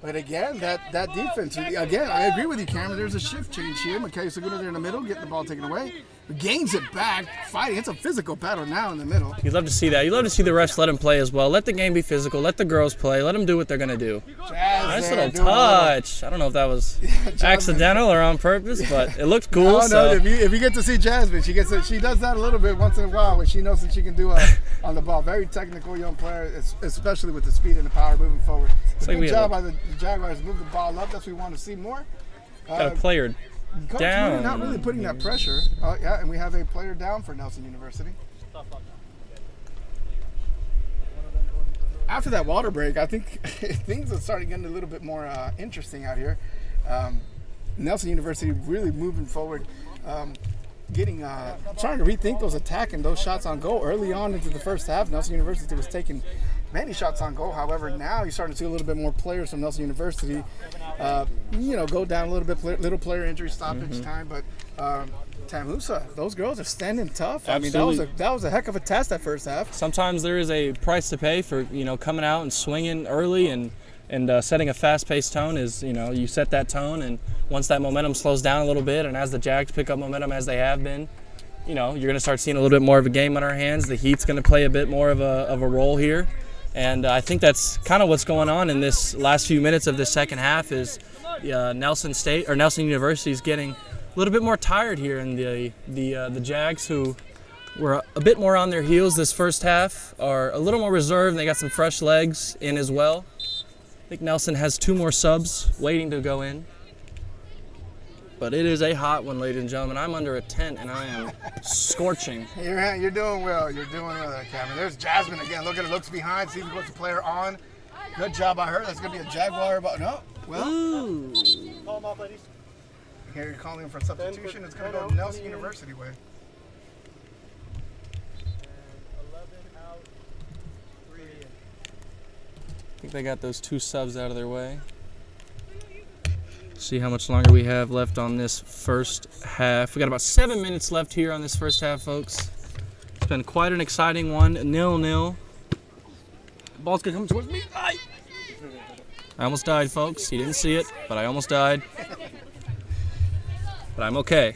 But again, that defense, again, I agree with you, Cameron. There's a shift change here. Michaela Segura there in the middle, getting the ball taken away. Gains it back, fighting. It's a physical battle now in the middle. You'd love to see that. You'd love to see the refs let them play as well. Let the game be physical. Let the girls play. Let them do what they're going to do. Nice little touch. I don't know if that was accidental or on purpose, but it looked cool. No, if you get to see Jasmine, she does that a little bit once in a while when she knows that she can do on the ball. Very technical young player, especially with the speed and the power moving forward. Good job by the Jaguars to move the ball up. That's what we want to see more. Got a player Coach down. Moody not really putting that pressure. Yeah, and we have a player down for Nelson University. After that water break, I think things are starting getting a little bit more interesting out here. Nelson University really moving forward, trying to rethink those attack and those shots on goal early on into the first half. Nelson University was taking many shots on goal. However, now you're starting to see a little bit more players from Nelson University, go down a little bit, little player injury stoppage time. But TAMUSA, those girls are standing tough. Absolutely. I mean, that was a heck of a test that first half. Sometimes there is a price to pay for coming out and swinging early and setting a fast-paced tone. Is you set that tone, and once that momentum slows down a little bit, and as the Jags pick up momentum as they have been, you're going to start seeing a little bit more of a game on our hands. The heat's going to play a bit more of a role here. And I think that's kind of what's going on in this last few minutes of this second half is Nelson University is getting a little bit more tired here, and the Jags, who were a bit more on their heels this first half, are a little more reserved. They got some fresh legs in as well. think Nelson has 2 more subs waiting to go in. But it is a hot one, ladies and gentlemen. I'm under a tent, and I am scorching. You're doing well. You're doing well there, Cameron. There's Jasmine again. Look at her. Looks behind. See if he puts the player on. Good job by her. That's going to be a Jaguar. No. Well. Ooh. Call them off, ladies. Here you're calling him for substitution. It's going to go Nelson University way. 11 out, 3 in. I think they got those 2 subs out of their way. See how much longer we have left on this first half. We got about 7 minutes left here on this first half, folks. It's been quite an exciting one. 0-0. Ball's gonna come towards me. I almost died, folks. You didn't see it, but I almost died. But I'm okay.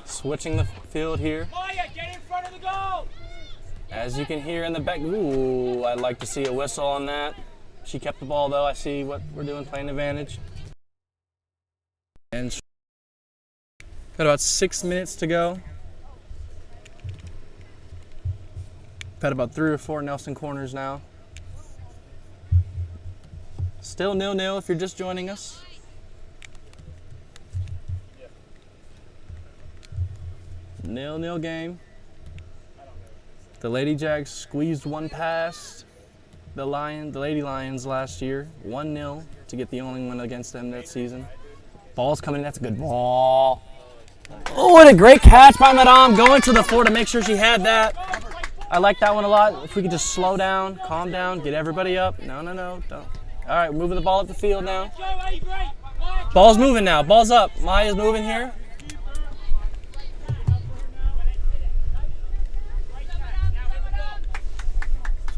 Switching the field here. As you can hear in the back. Ooh, I'd like to see a whistle on that. She kept the ball, though. I see what we're doing, playing advantage. And got about 6 minutes to go. Had about 3 or 4 Nelson corners now. Still 0-0 if you're just joining us. Nil game. The Lady Jags squeezed one past the Lady Lions last year, 1-0 to get the only one against them that season. Ball's coming in, that's a good ball. Oh, what a great catch by Madame, going to the floor to make sure she had that. I like that one a lot. If we could just slow down, calm down, get everybody up. No, don't. All right, we're moving the ball up the field now. Ball's moving now, ball's up. Maya's moving here.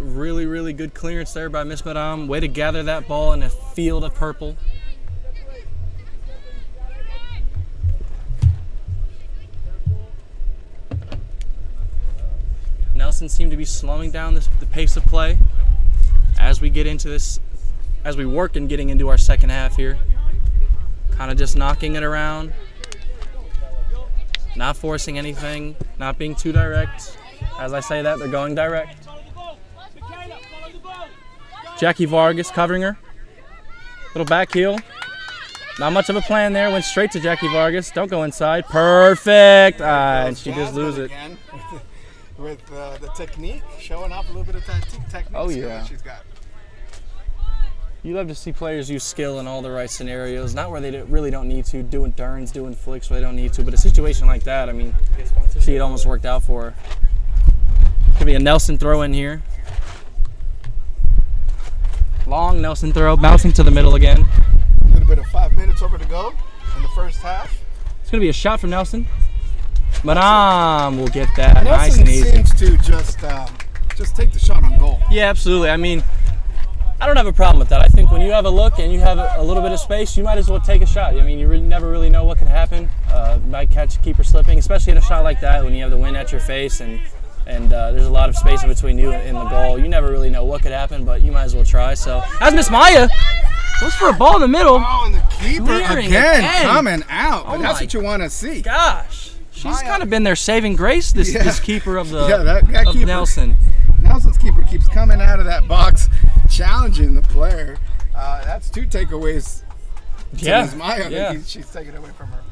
Really, really good clearance there by Miss Madame. Way to gather that ball in a field of purple. Nelson seemed to be slowing down the pace of play as we get into this, as we work in getting into our second half here. Kind of just knocking it around, not forcing anything, not being too direct. As I say that, they're going direct. Jackie Vargas covering her. Little back heel. Not much of a plan there. Went straight to Jackie Vargas. Don't go inside. Perfect. And she just loses it. With the technique, showing off a little bit of technique that she's got. You love to see players use skill in all the right scenarios. Not where they really don't need to. Doing turns, doing flicks where they don't need to. But a situation like that, I mean, see, it almost worked out for her. Could be a Nelson throw in here. Long Nelson throw, bouncing to the middle again. A little bit of 5 minutes over to go in the first half. It's going to be a shot from Nelson. Madame will get that. Nelson nice and easy. Seems to just take the shot on goal. Yeah, absolutely. I mean, I don't have a problem with that. I think when you have a look and you have a little bit of space, you might as well take a shot. I mean, you never really know what could happen. Might catch a keeper slipping, especially in a shot like that when you have the wind at your face and there's a lot of space in between you and the goal. You never really know what could happen, but you might as well try. So, as Miss Maya goes for a ball in the middle. Oh, and the keeper again coming out. But that's what you want to see. Gosh, she's kind of been their saving grace. This keeper of the that of keeper, Nelson. Nelson's keeper keeps coming out of that box, challenging the player. That's 2 takeaways. To Miss Maya. She's taking it away from her.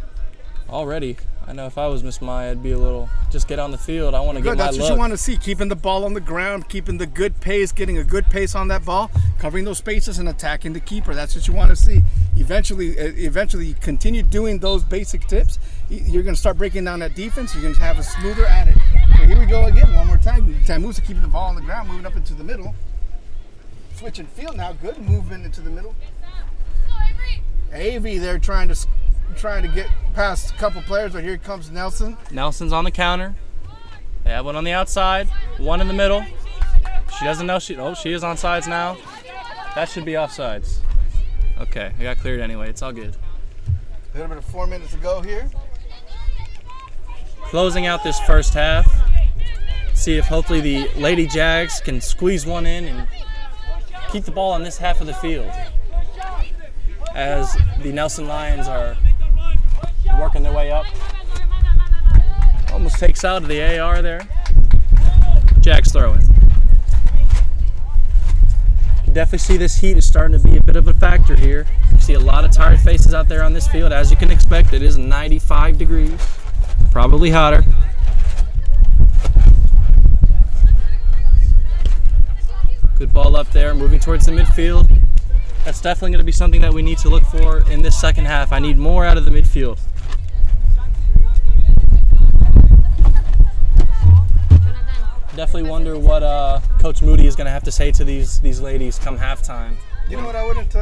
Already. I know if I was Miss Maya, I'd be a little, just get on the field. I want to get my look. That's what you want to see, keeping the ball on the ground, keeping the good pace, getting a good pace on that ball, covering those spaces and attacking the keeper. That's what you want to see. Eventually, you continue doing those basic tips, you're going to start breaking down that defense. You're going to have a smoother at it. So here we go again, one more time. TAMUSA keeping the ball on the ground, moving up into the middle. Switching field now, good movement into the middle. Avy there trying to get past a couple players, but here comes Nelson. Nelson's on the counter. They have one on the outside, one in the middle. She doesn't know she is on sides now. That should be offsides. Okay, I got cleared anyway. It's all good. A little bit of 4 minutes to go here. Closing out this first half. See if hopefully the Lady Jags can squeeze one in and keep the ball on this half of the field, as the Nelson Lions are working their way up. Almost takes out of the AR there. Jack's throwing. definitely see this heat is starting to be a bit of a factor here. You see a lot of tired faces out there on this field. As you can expect, it is 95 degrees, probably hotter. Good ball up there, moving towards the midfield. That's definitely going to be something that we need to look for in this second half. I need more out of the midfield. Definitely wonder what Coach Moody is going to have to say to these ladies come halftime. You know what, I wouldn't. You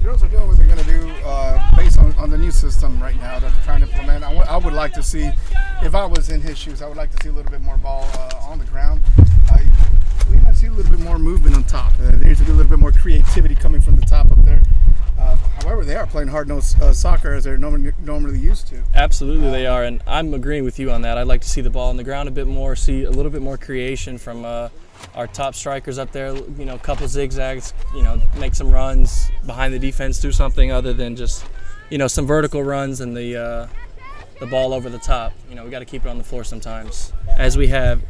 know what they're going to do based on the new system right now that they're trying to implement. I would like to see, if I was in his shoes, I would like to see a little bit more ball on the ground. We might see a little bit more movement on top. There needs to be a little bit more creativity coming from the top up there. However, they are playing hard-nosed soccer as they're normally used to. Absolutely, they are, and I'm agreeing with you on that. I'd like to see the ball on the ground a bit more, see a little bit more creation from our top strikers up there. You know, a couple zigzags. You know, make some runs behind the defense, do something other than just, you know, some vertical runs and the ball over the top. You know, we got to keep it on the floor sometimes. As we have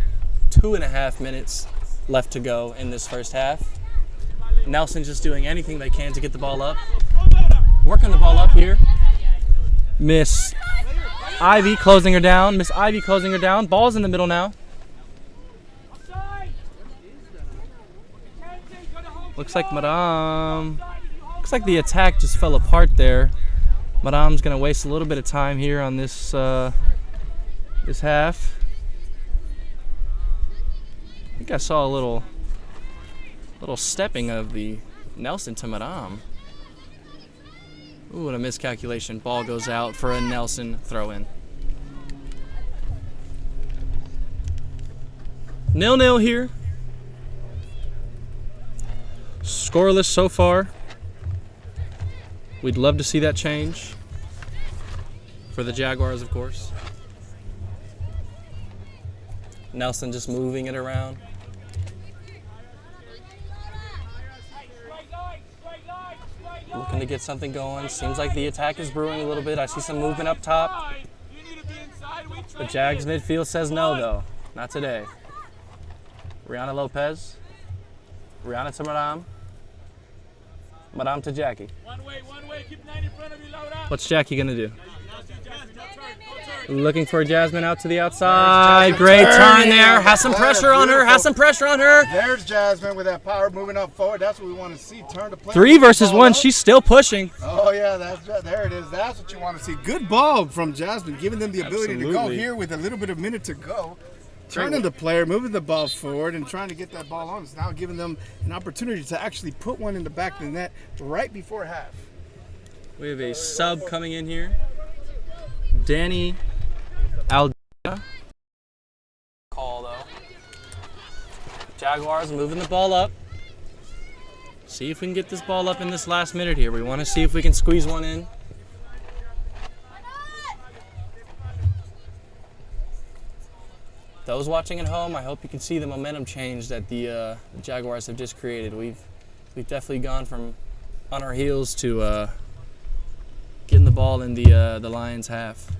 2.5 minutes left to go in this first half. Nelson just doing anything they can to get the ball up. Working the ball up here. Miss Ivy closing her down. Miss Ivy closing her down. Ball's in the middle now. Looks like Madame. Looks like the attack just fell apart there. Madame's gonna waste a little bit of time here on this this half. I think I saw a little stepping of the Nelson to Madame. Ooh, and a miscalculation. Ball goes out for a Nelson throw-in. 0-0 here. Scoreless so far. We'd love to see that change for the Jaguars, of course. Nelson just moving it around. Looking to get something going. Seems like the attack is brewing a little bit. I see some movement up top. The Jags midfield says no, though. Not today. Rihanna Lopez. Rihanna to Madame. Madame to Jackie. One way, keep 9 in front of you, Laura. What's Jackie gonna do? Looking for Jasmine out to the outside. Great turn there. Has some pressure on her. Has some pressure on her. There's Jasmine with that power moving up forward. That's what we want to see. Turn to play. 3 versus 1. She's still pushing. Oh yeah, there it is. That's what you want to see. Good ball from Jasmine, giving them the ability to go Absolutely. here with a little bit of minute to go. Turning the player, moving the ball forward, and trying to get that ball on. It's now giving them an opportunity to actually put one in the back of the net right before half. We have a sub coming in here. Danny Aldana. Call though. Jaguars moving the ball up. See if we can get this ball up in this last minute here. We want to see if we can squeeze one in. Those watching at home, I hope you can see the momentum change that the Jaguars have just created. We've definitely gone from on our heels to getting the ball in the Lions' half.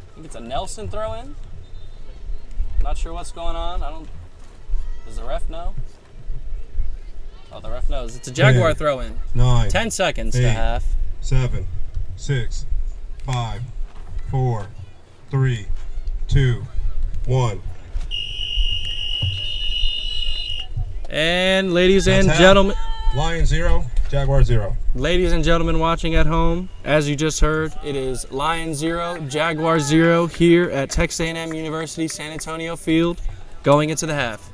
I think it's a Nelson throw-in. Not sure what's going on. Does the ref know? Oh, the ref knows. It's a Jaguar throw-in. 9, 10 seconds 8, to half. 7, 6, 5, 4, 3, 2, 1. And ladies and That's half. gentlemen, Lions 0, Jaguar 0. ladies and gentlemen watching at home, as you just heard, it is Lions 0, Jaguars 0 here at Texas A&M University San Antonio Field going into the half.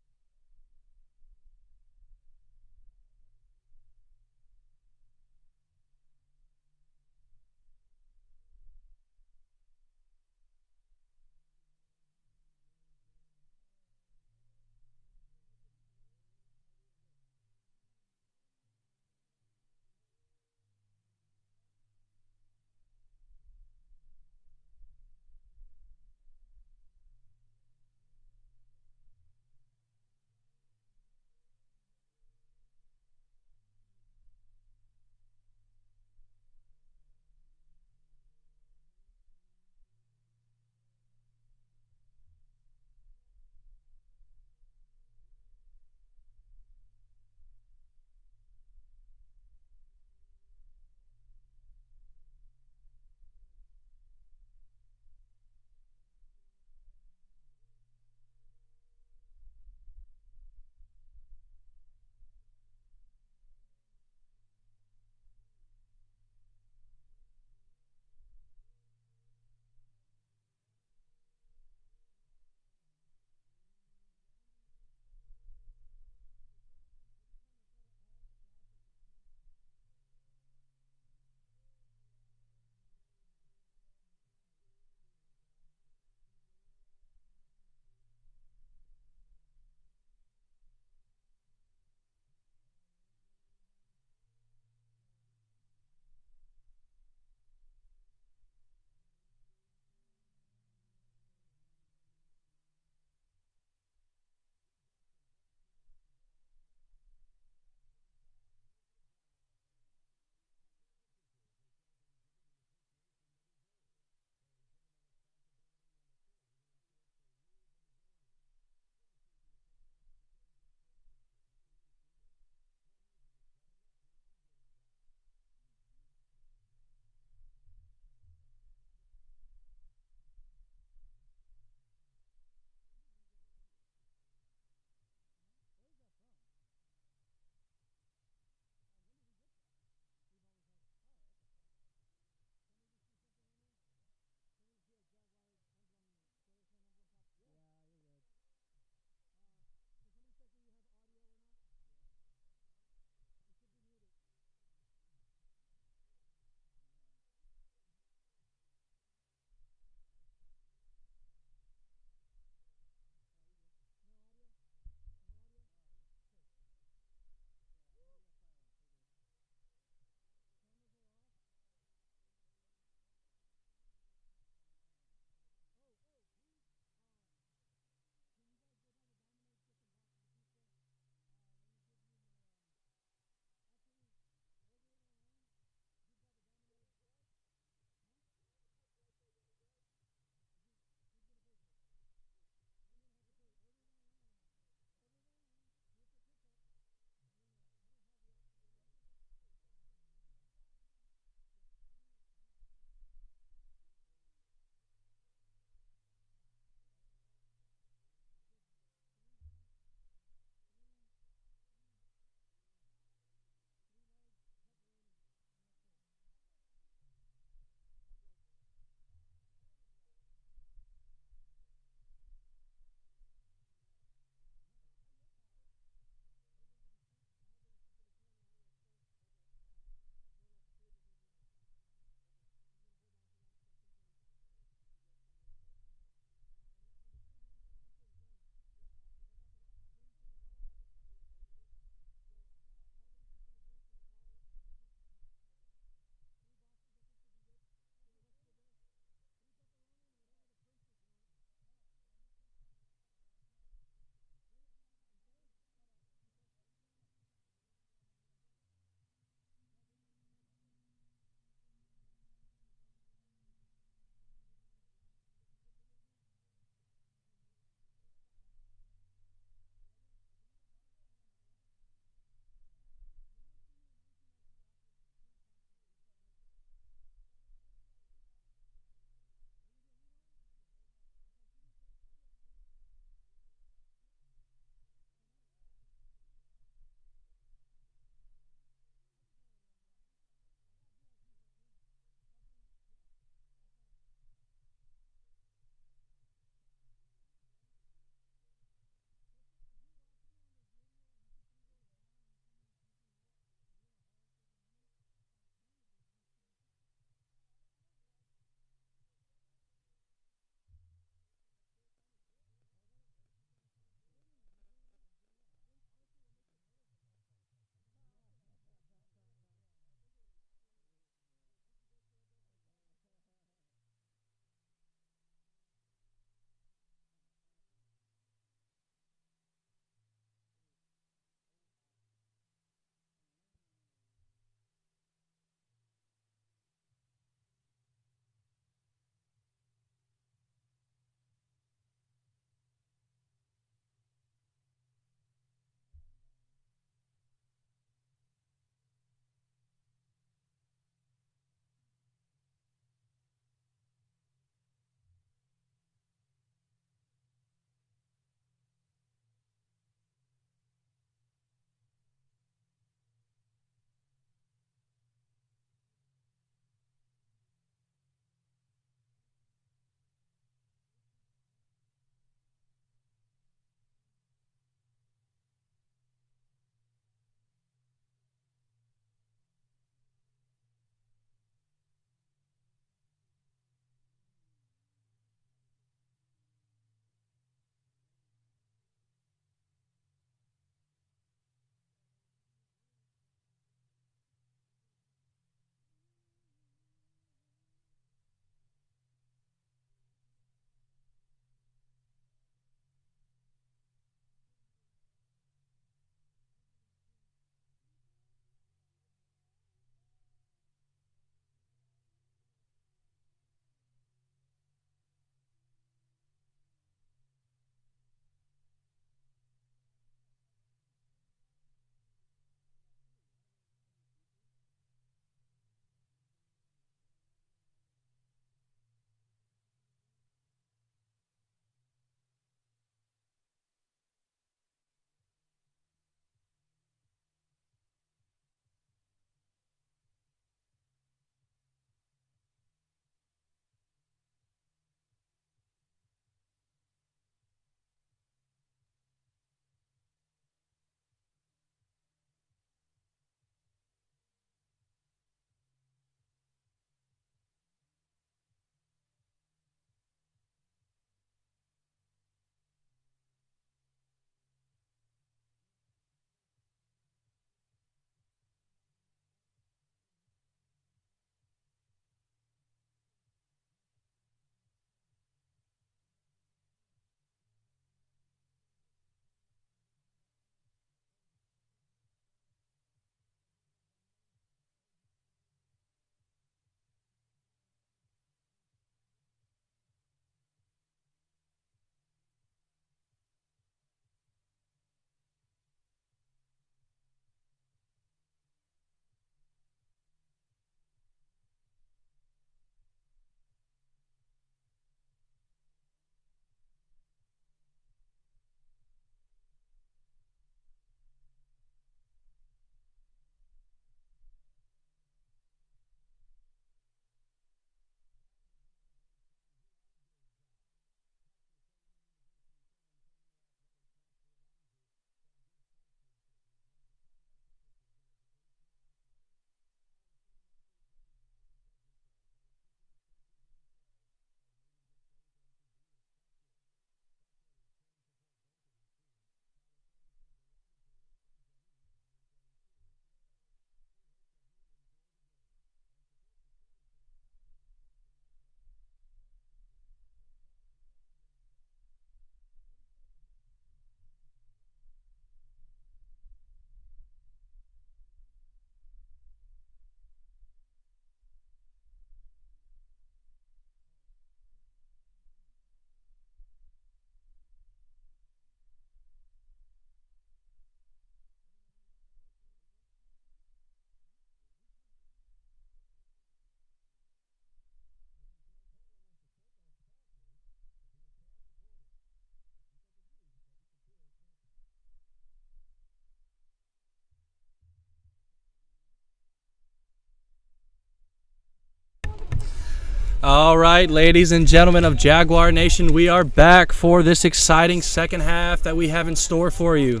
All right, ladies and gentlemen of Jaguar Nation, we are back for this exciting second half that we have in store for you.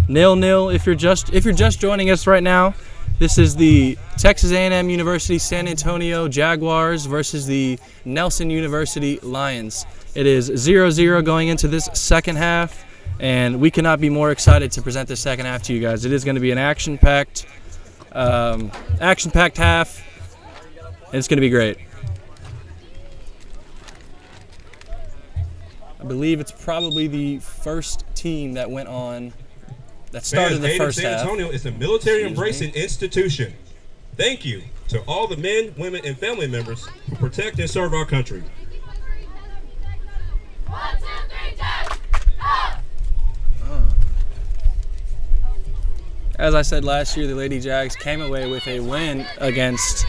0-0. If you're just joining us right now, this is the Texas A&M University San Antonio Jaguars versus the Nelson University Lions. It is 0-0 going into this second half, and we cannot be more excited to present this second half to you guys. It is going to be an action-packed half, and it's going to be great. I believe it's probably the first team that went on, that started the first half. San Antonio is a military-embracing institution. Thank you to all the men, women, and family members who protect and serve our country. 1, 2, 3, Jags! As I said last year, the Lady Jags came away with a win against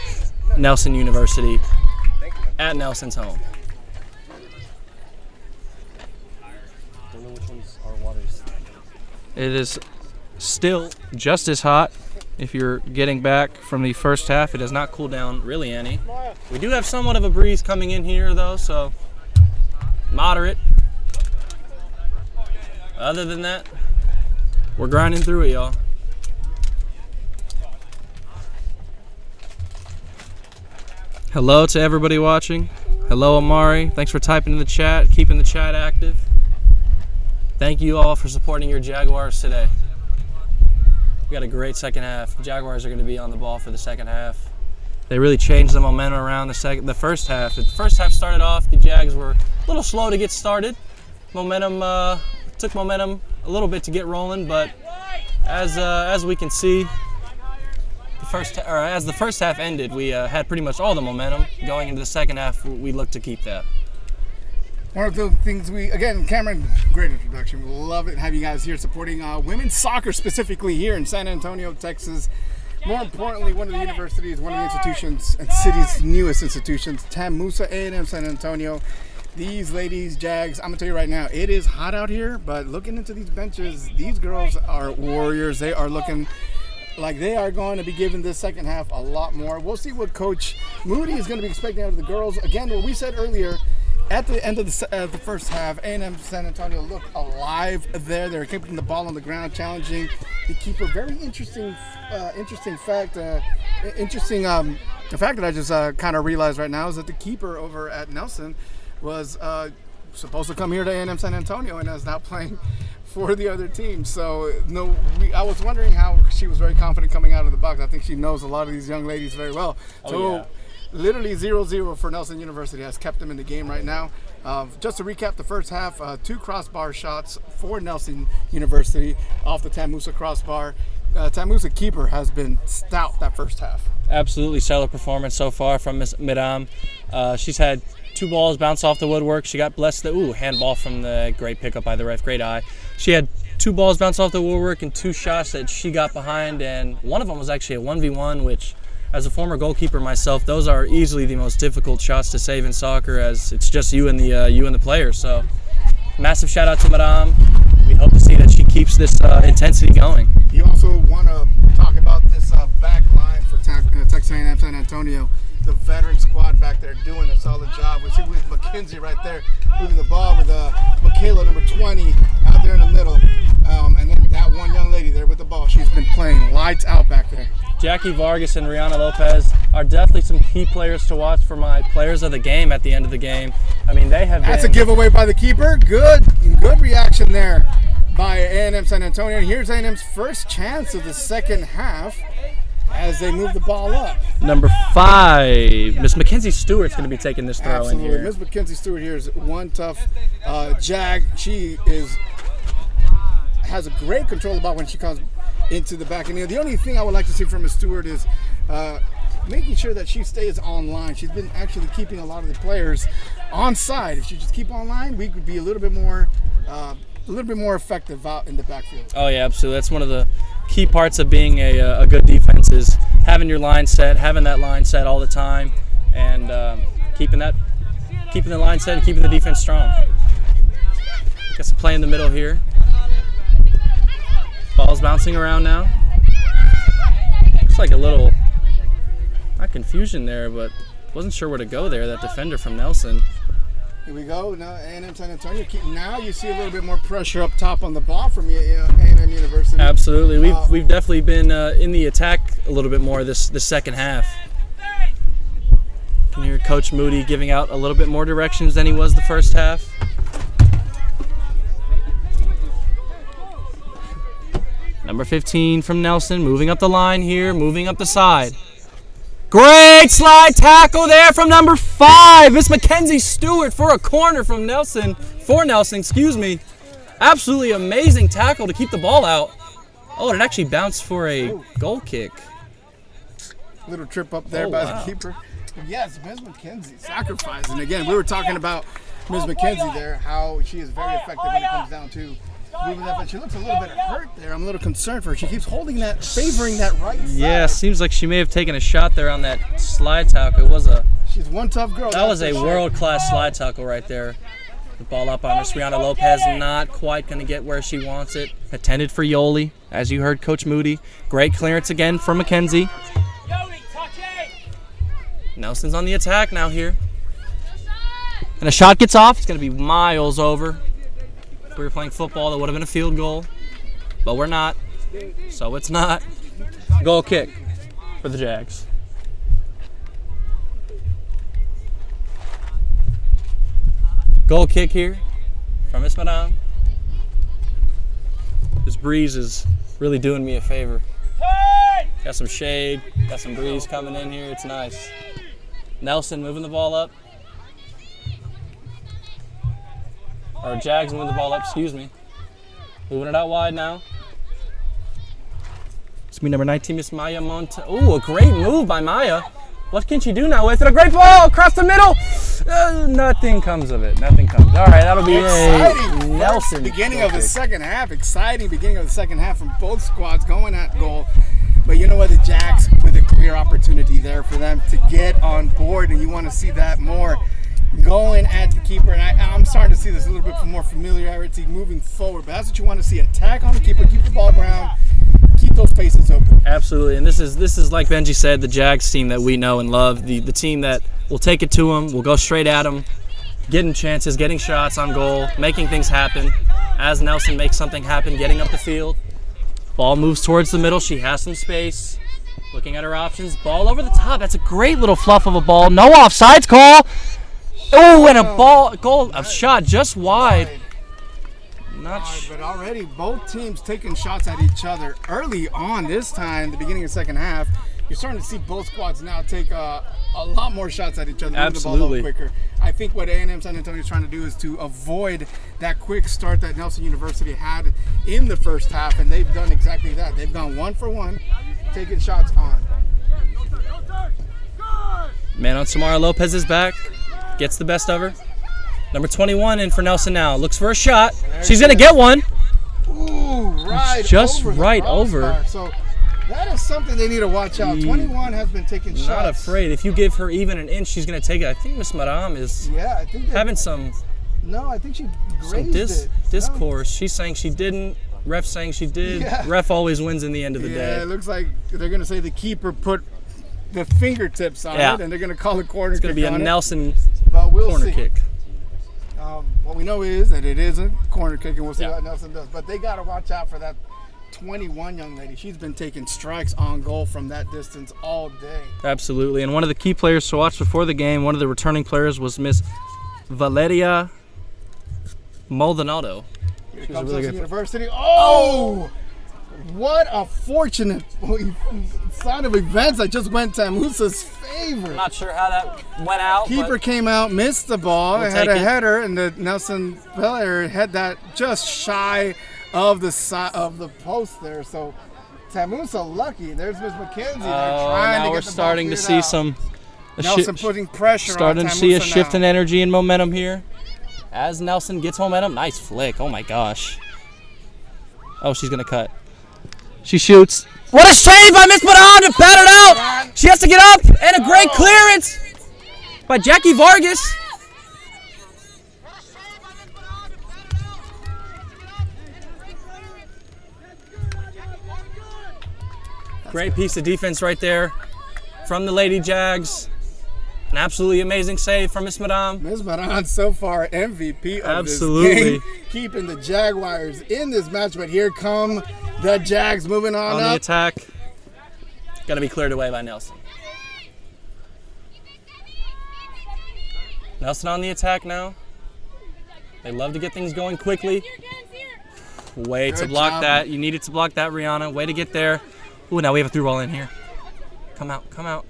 Nelson University at Nelson's home. It is still just as hot if you're getting back from the first half. It has not cooled down really any. We do have somewhat of a breeze coming in here though, so moderate. Other than that, we're grinding through it, y'all. Hello to everybody watching. Hello, Amari. Thanks for typing in the chat, keeping the chat active. Thank you all for supporting your Jaguars today. We got a great second half. The Jaguars are going to be on the ball for the second half. They really changed the momentum around the first half. The first half started off, the Jags were a little slow to get started. Took momentum a little bit to get rolling, but as we can see, as the first half ended, we had pretty much all the momentum. Going into the second half, we looked to keep that. One of the things again, Cameron, great introduction. We love it. Have you guys here supporting women's soccer specifically here in San Antonio, Texas. More importantly, one of the universities, one of the institutions and city's newest institutions, TAMUSA A&M San Antonio. These ladies, Jags, I'm going to tell you right now, it is hot out here, but looking into these benches, these girls are warriors. They are looking like they are going to be giving this second half a lot more. We'll see what Coach Moody is going to be expecting out of the girls. Again, what we said earlier, at the end of the first half, A&M San Antonio looked alive there. They were keeping the ball on the ground, challenging the keeper. Very interesting fact. The fact that I just kind of realized right now is that the keeper over at Nelson was supposed to come here to A&M San Antonio and is now playing for the other team. So I was wondering how she was very confident coming out of the box. I think she knows a lot of these young ladies very well. Literally 0-0 for Nelson University has kept them in the game right now. Just to recap the first half, 2 crossbar shots for Nelson University off the TAMUSA crossbar. TAMUSA keeper has been stout that first half. Absolutely stellar performance so far from Ms. Midam. She's had 2 balls bounce off the woodwork. She got blessed handball from the great pickup by the ref, great eye. She had 2 balls bounce off the woodwork and 2 shots that she got behind, and one of them was actually a 1v1, which as a former goalkeeper myself, those are easily the most difficult shots to save in soccer, as it's just you and the player. So massive shout out to Madame. We hope to see that she keeps this intensity going. You also want to talk about this back line for Texas A&M San Antonio. The veteran squad back there doing a solid job. We see with McKenzie right there moving the ball with Michaela, number 20, out there in the middle. And then that one young lady there with the ball. She's been playing lights out back there. Jackie Vargas and Rihanna Lopez are definitely some key players to watch for my players of the game at the end of the game. I mean, they have That's a giveaway by the keeper. Good reaction there by A&M San Antonio. Here's A&M's first chance of the second half as they move the ball up. Number 5, Miss Mackenzie Stewart's going to be taking this throw in here. Miss Mackenzie Stewart here is one tough Jag. She has a great control about when she comes into the back. And the only thing I would like to see from Miss Stewart is making sure that she stays online. She's been actually keeping a lot of the players on side. If she just keep online, we could be a little bit more effective out in the backfield. Oh yeah, absolutely. That's one of the key parts of being a good defense is having your line set, having that line set all the time, and keeping the line set and keeping the defense strong. Got some play in the middle here. Ball's bouncing around now. Looks like a little, not confusion there, but wasn't sure where to go there, that defender from Nelson. Here we go. Now A&M San Antonio. Now you see a little bit more pressure up top on the ball from A&M University. Absolutely. We've definitely been in the attack a little bit more this second half. You can hear Coach Moody giving out a little bit more directions than he was the first half. Number 15 from Nelson, moving up the line here, moving up the side. Great slide tackle there from number 5, Miss Mackenzie Stewart for a corner from Nelson. Absolutely amazing tackle to keep the ball out. Oh, and it actually bounced for a goal kick. Little trip up there by the keeper. Yes, Ms. McKenzie sacrificing. Again, we were talking about Ms. McKenzie there, how she is very effective when it comes down to moving that, but she looks a little bit hurt there. I'm a little concerned for her. She keeps holding that, favoring that right side. Yeah, seems like she may have taken a shot there on that slide tackle. She's one tough girl. That was a world-class slide tackle right there. The ball up on Miss Rihanna Lopez, not quite going to get where she wants it. Intended for Yoli, as you heard Coach Moody. Great clearance again from McKenzie. Nelson's on the attack now here. And a shot gets off. It's going to be miles over. If we were playing football, that would have been a field goal. But we're not. So it's not. Goal kick for the Jags. Goal kick here from Miss Madame. This breeze is really doing me a favor. Got some shade, got some breeze coming in here. It's nice. Nelson moving the ball up. Or Jags moving the ball up, excuse me. Moving it out wide now. It's me number 19, Miss Maya Monte. Oh, a great move by Maya. What can she do now with it? A great ball across the middle. Nothing comes of it. Nothing comes. All right, that'll be exciting. Nelson. Beginning of the second half. Exciting beginning of the second half from both squads going at goal. But you know what? The Jags with a clear opportunity there for them to get on board, and you want to see that more going at the keeper. And I'm starting to see this a little bit more familiarity moving forward. But that's what you want to see. Attack on the keeper, keep the ball around, keep those spaces open. Absolutely, and this is like Benji said, the Jags team that we know and love, the team that will take it to them, will go straight at them, getting chances, getting shots on goal, making things happen. As Nelson makes something happen, getting up the field. Ball moves towards the middle. She has some space. Looking at her options. Ball over the top. That's a great little fluff of a ball. No offsides call. Oh, and a shot just wide. But already both teams taking shots at each other early on this time, the beginning of the second half. You're starting to see both squads now take a lot more shots at each other. Absolutely. The ball a little quicker. I think what A&M San Antonio is trying to do is to avoid that quick start that Nelson University had in the first half, and they've done exactly that. They've gone 1 for 1, taking shots on. Man on Samara Lopez is back. Gets the best of her. Number 21 in for Nelson now. Looks for a shot. She's going to get one. Ooh, right just over. Right over. So that is something they need to watch out. 21 has been taking shots. Not afraid. If you give her even an inch, she's going to take it. I think Miss Madame is I think having some. No, I think she grazed discourse. She's saying she didn't. Ref saying she did. Yeah. Ref always wins in the end of the day. Yeah, it looks like they're going to say the keeper put the fingertips on it, and they're going to call a corner kick. It's going to be a Nelson corner kick. What we know is that it is a corner kick, and we'll see what Nelson does. But they got to watch out for that 21 young lady. She's been taking strikes on goal from that distance all day. Absolutely. And one of the key players to watch before the game, one of the returning players was Miss Valeria Maldonado. Here comes Nelson University. Oh! What a fortunate sign of events that just went TAMUSA's favor. I'm not sure how that went out. Keeper came out, missed the ball, had a header, and the Nelson player had that just shy of the post there. So TAMUSA lucky. There's Miss McKenzie. Now we're starting to see some. Nelson putting pressure on TAMUSA. Starting to see a shift in energy and momentum here. As Nelson gets momentum, nice flick. Oh my gosh. Oh, she's gonna cut. She shoots. What a save by Miss Madame to pat it out. She has to get up, and a great clearance by Jackie Vargas. Great piece of defense right there from the Lady Jags. An absolutely amazing save from Miss Madame. Miss Madame so far MVP of Absolutely. this game, keeping the Jaguars in this match. But here come the Jags moving on The up. attack. Got to be cleared away by Nelson. Nelson on the attack now. They love to get things going quickly. Way to Good block job. that. You needed to block that, Rihanna. Way to get there. Ooh, now we have a through ball in here. Come out, come out.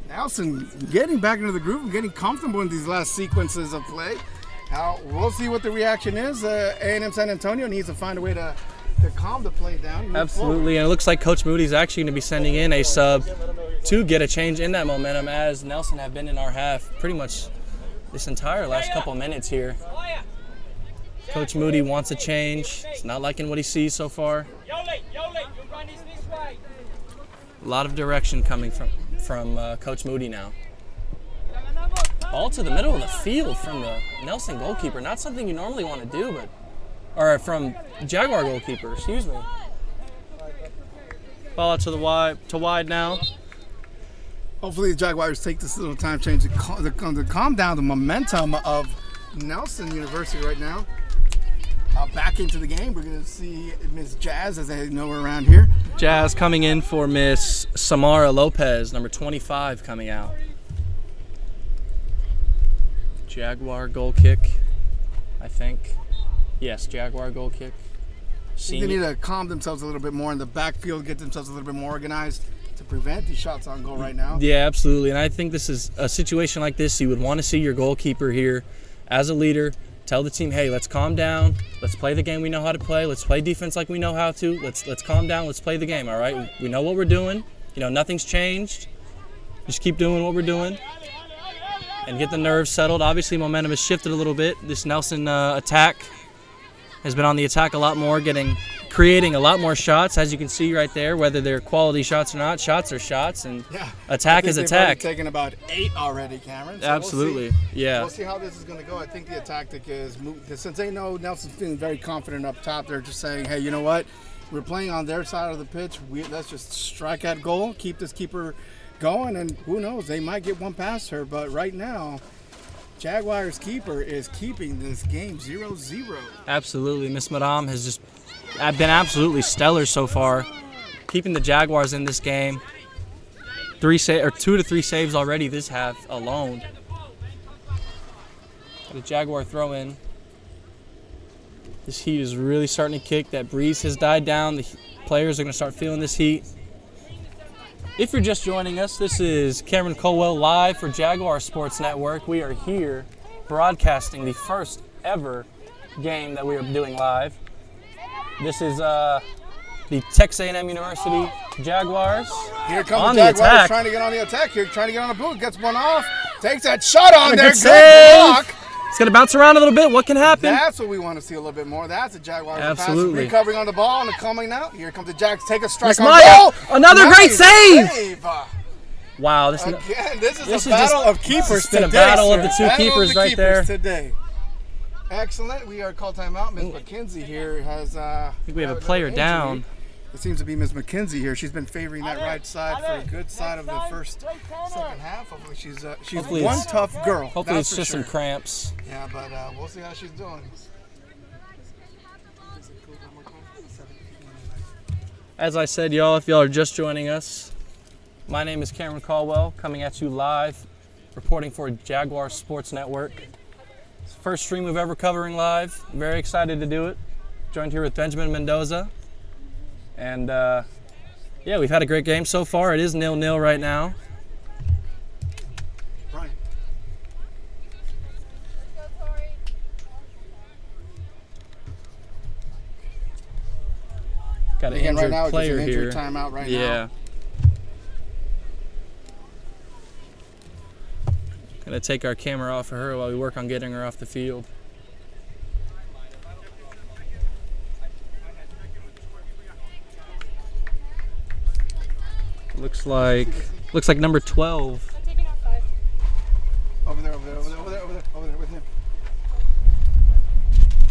Nelson getting back into the groove and getting comfortable in these last sequences of play. Now, we'll see what the reaction is. A&M San Antonio needs to find a way to calm the play down. Move Absolutely, and it looks like Coach Moody's actually going to be sending in a sub to get a change in that momentum, as Nelson have been in our half pretty much this entire last couple minutes here. Coach Moody wants a change. He's not liking what he sees so far. A lot of direction coming from Coach Moody now. Ball to the middle of the field from the Nelson goalkeeper. Not something you normally want to do, or from Jaguar goalkeeper, excuse me. Ball out to the wide now. Hopefully the Jaguars take this little time change to calm down the momentum of Nelson University right now. Back into the game, we're going to see Miss Jazz, as I know her around here. Jazz coming in for Miss Samara Lopez, number 25 coming out. Jaguar goal kick, I think. Yes, Jaguar goal kick. They need to calm themselves a little bit more in the backfield, get themselves a little bit more organized to prevent these shots on goal right now. Yeah, absolutely. And I think this is a situation like this, you would want to see your goalkeeper here as a leader. Tell the team, hey, let's calm down. Let's play the game we know how to play. Let's play defense like we know how to. Let's calm down. Let's play the game, all right? We know what we're doing. You know, nothing's changed. Just keep doing what we're doing and get the nerves settled. Obviously, momentum has shifted a little bit. This Nelson attack has been on the attack a lot more, creating a lot more shots, as you can see right there, whether they're quality shots or not. Shots are shots, and attack is attack. Taken about 8 already, Cameron. So Absolutely, We'll see how this is going to go. I think the tactic is, since they know Nelson's feeling very confident up top, they're just saying, hey, you know what? We're playing on their side of the pitch. Let's just strike at goal, keep this keeper going, and who knows? They might get one past her, but right now, Jaguars keeper is keeping this game 0-0. Absolutely. Miss Madame has just been absolutely stellar so far, keeping the Jaguars in this game. 2 to 3 saves already this half alone. The Jaguar throw in. This heat is really starting to kick. That breeze has died down. The players are going to start feeling this heat. If you're just joining us, this is Cameron Colwell live for Jaguar Sports Network. We are here broadcasting the first ever game that we are doing live. This is the Texas A&M University Jaguars. Here comes on the the Jaguars attack. trying to get on the attack here, trying to get on the boot, gets one off, takes that shot on there, Good good save. block. It's going to bounce around a little bit. What can happen? That's what we want to see a little bit more. That's the Jaguars. Absolutely. Recovering on the ball and coming out. Here comes the Jags. Take a strike Miss on Maya, goal. another great save. Again, Wow, this is this a is battle just- of keepers it's been a today, battle of sir. the two Battle keepers of the right there. Today. Excellent. We are called timeout. Miss McKenzie here has. I think we have a player down. It seems to be Miss McKenzie here. She's been favoring that right side for a good side of the second half. Hopefully she's Hopefully one it's- tough girl. Hopefully that's it's for just sure. some cramps. Yeah, but we'll see how she's doing. As I said, y'all, if y'all are just joining us, my name is Cameron Caldwell, coming at you live, reporting for Jaguar Sports Network. It's the first stream we've ever covering live. Very excited to do it. Joined here with Benjamin Mendoza. And yeah, we've had a great game so far. It is 0-0 right now. Brian. Got an Again, injured right now, player just an here. injured timeout right now. Yeah. Gonna take our camera off of her while we work on getting her off the field. Looks like number 12. I'm taking out 5. Over there with him.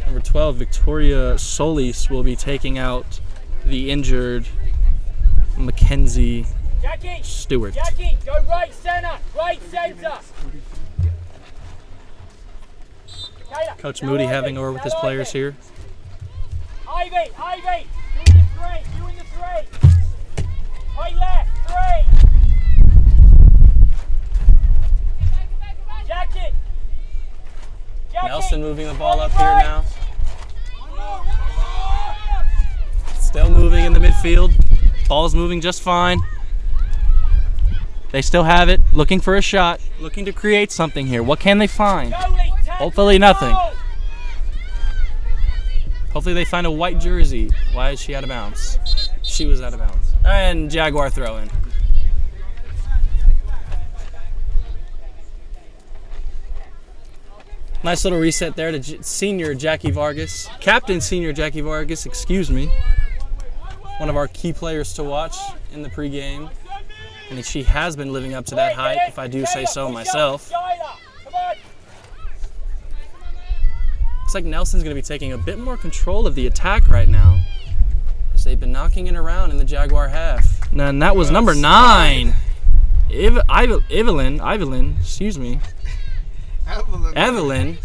Number 12, Victoria Solis, will be taking out the injured Mackenzie Stewart. Jackie, go right center, right center. Coach Moody having over with his players here. Ivy, doing the three. Right left, three. Jackie. Nelson moving the ball up here now. Still moving in the midfield. Ball's moving just fine. They still have it, looking for a shot, looking to create something here. What can they find? Hopefully nothing. Hopefully they find a white jersey. Why is she out of bounds? She was out of bounds. And Jaguar throw in. Nice little reset there to senior Jackie Vargas. Captain senior Jackie Vargas, excuse me. One of our key players to watch in the pregame. And she has been living up to that hype, if I do say so myself. Looks like Nelson's going to be taking a bit more control of the attack right now, as they've been knocking it around in the Jaguar half. And that was number 9. Evelyn, excuse me. Evelyn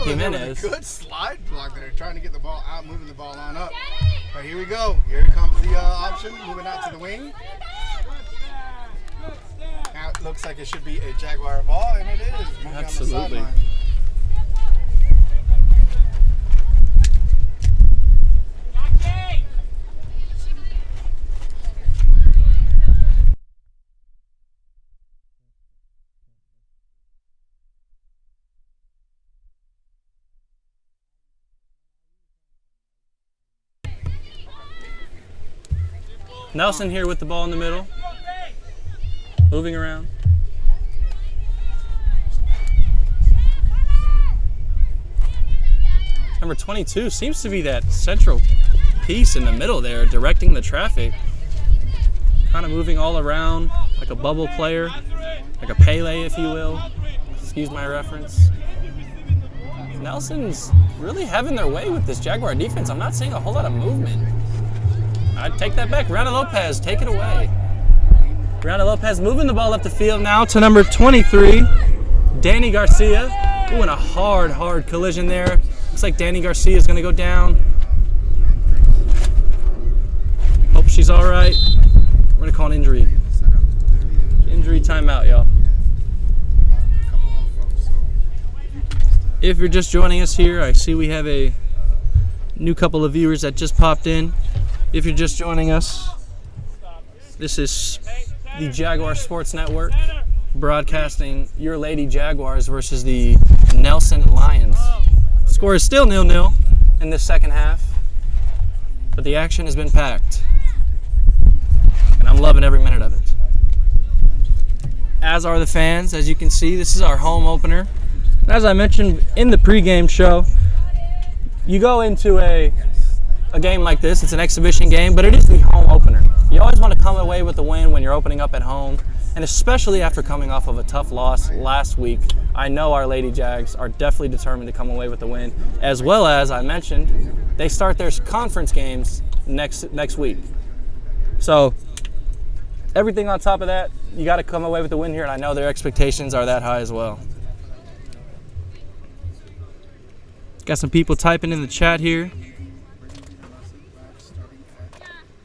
Jimenez. Good slide block there, trying to get the ball out, moving the ball on up. But here we go. Here comes the option, moving out to the wing. Now it looks like it should be a Jaguar ball, and it is. Moving Absolutely. on the sideline. Nelson here with the ball in the middle. Moving around. Number 22 seems to be that central piece in the middle there, directing the traffic. Kind of moving all around like a bubble player, like a Pele, if you will. Excuse my reference. Nelson's really having their way with this Jaguar defense. I'm not seeing a whole lot of movement. I'd take that back. Rihanna Lopez, take it away. Rihanna Lopez moving the ball up the field now to number 23, Danny Garcia. Ooh, and a hard collision there. Looks like Danny Garcia is going to go down. Hope she's all right. We're going to call an injury. Injury timeout, y'all. If you're just joining us here, I see we have a new couple of viewers that just popped in. If you're just joining us, this is the Jaguar Sports Network broadcasting your Lady Jaguars versus the Nelson Lions. Score is still 0-0 in this second half, but the action has been packed, and I'm loving every minute of it. As are the fans. As you can see, this is our home opener. And as I mentioned in the pregame show, you go into a game like this, it's an exhibition game, but it is the home opener. You always want to come away with the win when you're opening up at home, and especially after coming off of a tough loss last week. I know our Lady Jags are definitely determined to come away with the win, as well as I mentioned, they start their conference games next week. So everything on top of that, you got to come away with the win here, and I know their expectations are that high as well. Got some people typing in the chat here.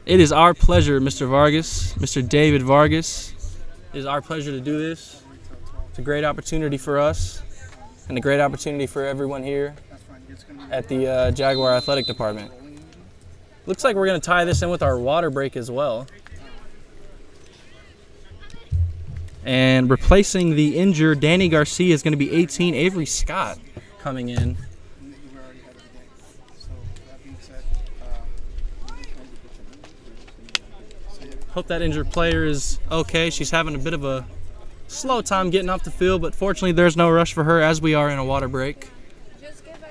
It is our pleasure, Mr. Vargas, Mr. David Vargas. It is our pleasure to do this. It's a great opportunity for us and a great opportunity for everyone here at the Jaguar Athletic Department. Looks like we're going to tie this in with our water break as well. And replacing the injured Danny Garcia is going to be 18, Avery Scott, coming in. Hope that injured player is okay. She's having a bit of a slow time getting off the field, but fortunately there's no rush for her as we are in a water break.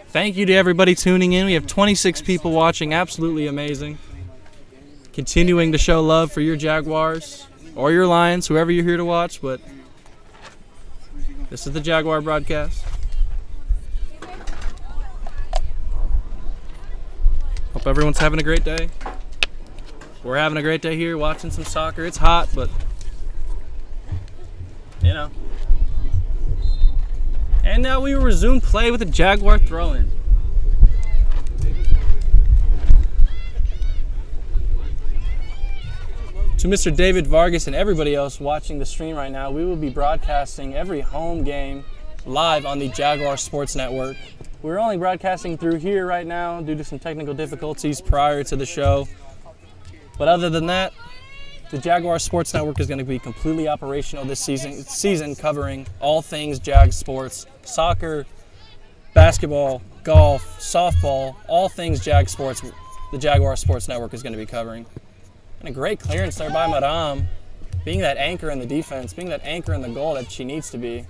Thank you to everybody tuning in. We have 26 people watching. Absolutely amazing. Continuing to show love for your Jaguars or your Lions, whoever you're here to watch, but this is the Jaguar broadcast. Hope everyone's having a great day. We're having a great day here watching some soccer. It's hot, but you know. And now we resume play with the Jaguar throw-in. To Mr. David Vargas and everybody else watching the stream right now, we will be broadcasting every home game live on the Jaguar Sports Network. We're only broadcasting through here right now due to some technical difficulties prior to the show. But other than that, the Jaguar Sports Network is going to be completely operational this season, covering all things Jag sports, soccer, basketball, golf, softball, all things Jag sports. The Jaguar Sports Network is going to be covering. And a great clearance there by Madame, being that anchor in the defense, being that anchor in the goal that she needs to be.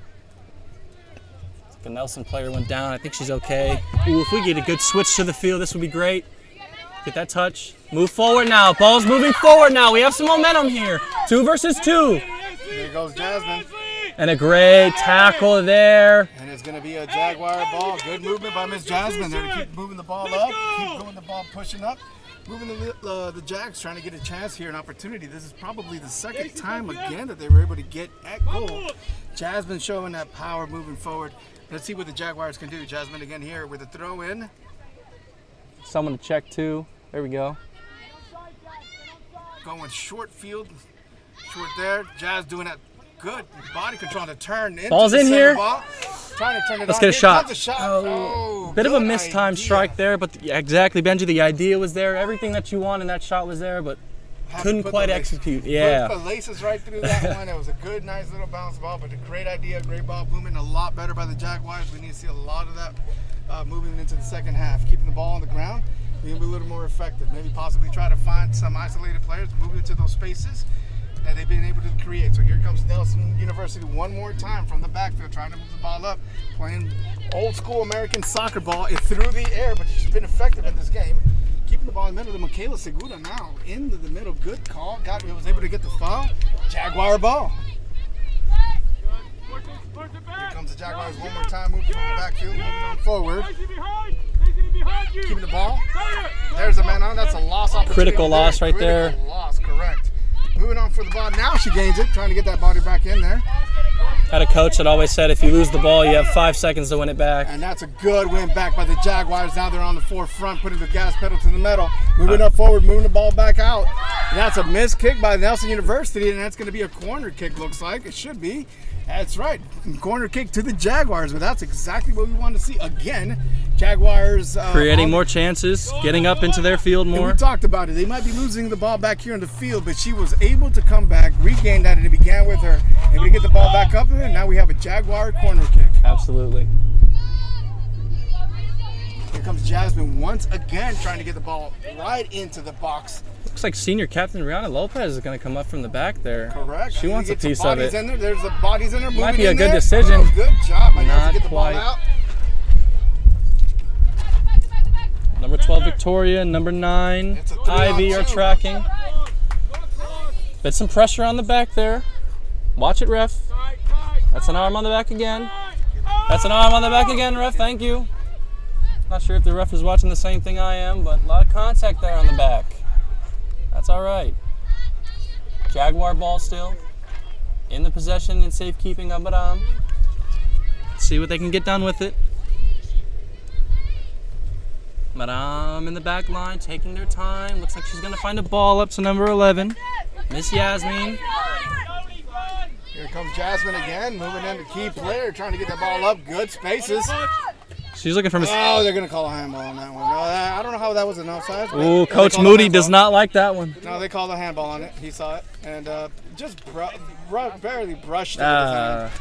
The Nelson player went down. I think she's okay. Ooh, if we get a good switch to the field, this would be great. Get that touch. Move forward now. Ball's moving forward now. We have some momentum here. 2 versus 2. There goes Jasmine. And a great tackle there. And it's going to be a Jaguar ball. Good movement by Miss Jasmine there to keep moving the ball up. Keep going the ball pushing up. Moving the Jags trying to get a chance here, an opportunity. This is probably the second time again that they were able to get at goal. Jasmine showing that power moving forward. Let's see what the Jaguars can do. Jasmine again here with a throw in. Someone to check too. There we go. Going short field. Short there. Jazz doing that good body control to turn into Ball's the in center here. Ball. Trying to turn it Let's on. get a Here shot. comes a shot. Oh, bit of a mistimed strike there, but exactly, Benji. The idea was there. Everything that you want in that shot was there, but couldn't quite execute. Yeah. Put laces right through that one. It was a good, nice little bounce ball, but a great idea, great ball movement, a lot better by the Jaguars. We need to see a lot of that moving into the second half, keeping the ball on the ground, being a little more effective. Maybe possibly try to find some isolated players, move into those spaces that they've been able to create. So here comes Nelson University one more time from the backfield, trying to move the ball up, playing old school American soccer ball through the air, but she's been effective in this game. Keeping the ball in the middle. The Michaela Segura now into the middle. Good call. Was able to get the foul. Jaguar ball. Here comes the Jaguars one more time, moving from the backfield, moving on forward. Keeping the ball. There's a man on. That's a loss opportunity. Critical loss right there. Critical loss, correct. Moving on for the ball. Now she gains it, trying to get that body back in there. Had a coach that always said if you lose the ball, you have 5 seconds to win it back. And that's a good win back by the Jaguars. Now they're on the forefront, putting the gas pedal to the metal. Moving up forward, moving the ball back out. And that's a missed kick by Nelson University, and that's going to be a corner kick, looks like. It should be. That's right. Corner kick to the Jaguars, but that's exactly what we want to see. Again, Jaguars creating more chances, getting up into their field and more. we talked about it. They might be losing the ball back here in the field, but she was able to come back, regain that, and it began with her able to get the ball back up there. Now we have a Jaguar corner kick. Absolutely. Here comes Jasmine once again trying to get the ball right into the box. Looks like senior captain Rihanna Lopez is going to come up from the back there. Correct. She wants a piece of it. In there. There's the bodies in there. Might be moving a in good there. decision. Oh, good job. I Not to get the quite. ball out. Number 12 Victoria, number 9 It's a Ivy are 3-on-2. tracking. Bit some pressure on the back there. Watch it, ref. That's an arm on the back again. That's an arm on the back again, ref. Thank you. Not sure if the ref is watching the same thing I am, but a lot of contact there on the back. That's all right. Jaguar ball still in the possession and safekeeping of Madame. See what they can get done with it. Madame in the back line, taking their time. Looks like she's going to find a ball up to number 11. Miss Yasmin. Here comes Jasmine again, moving in the key player, trying to get the ball up. Good spaces. She's looking for Oh, they're going to call a handball on that one. No, I don't know how that was an offside. but Ooh, they Coach called a Moody handball. does not like that one. No, they called a handball on it. He saw it and just barely brushed it with his hand.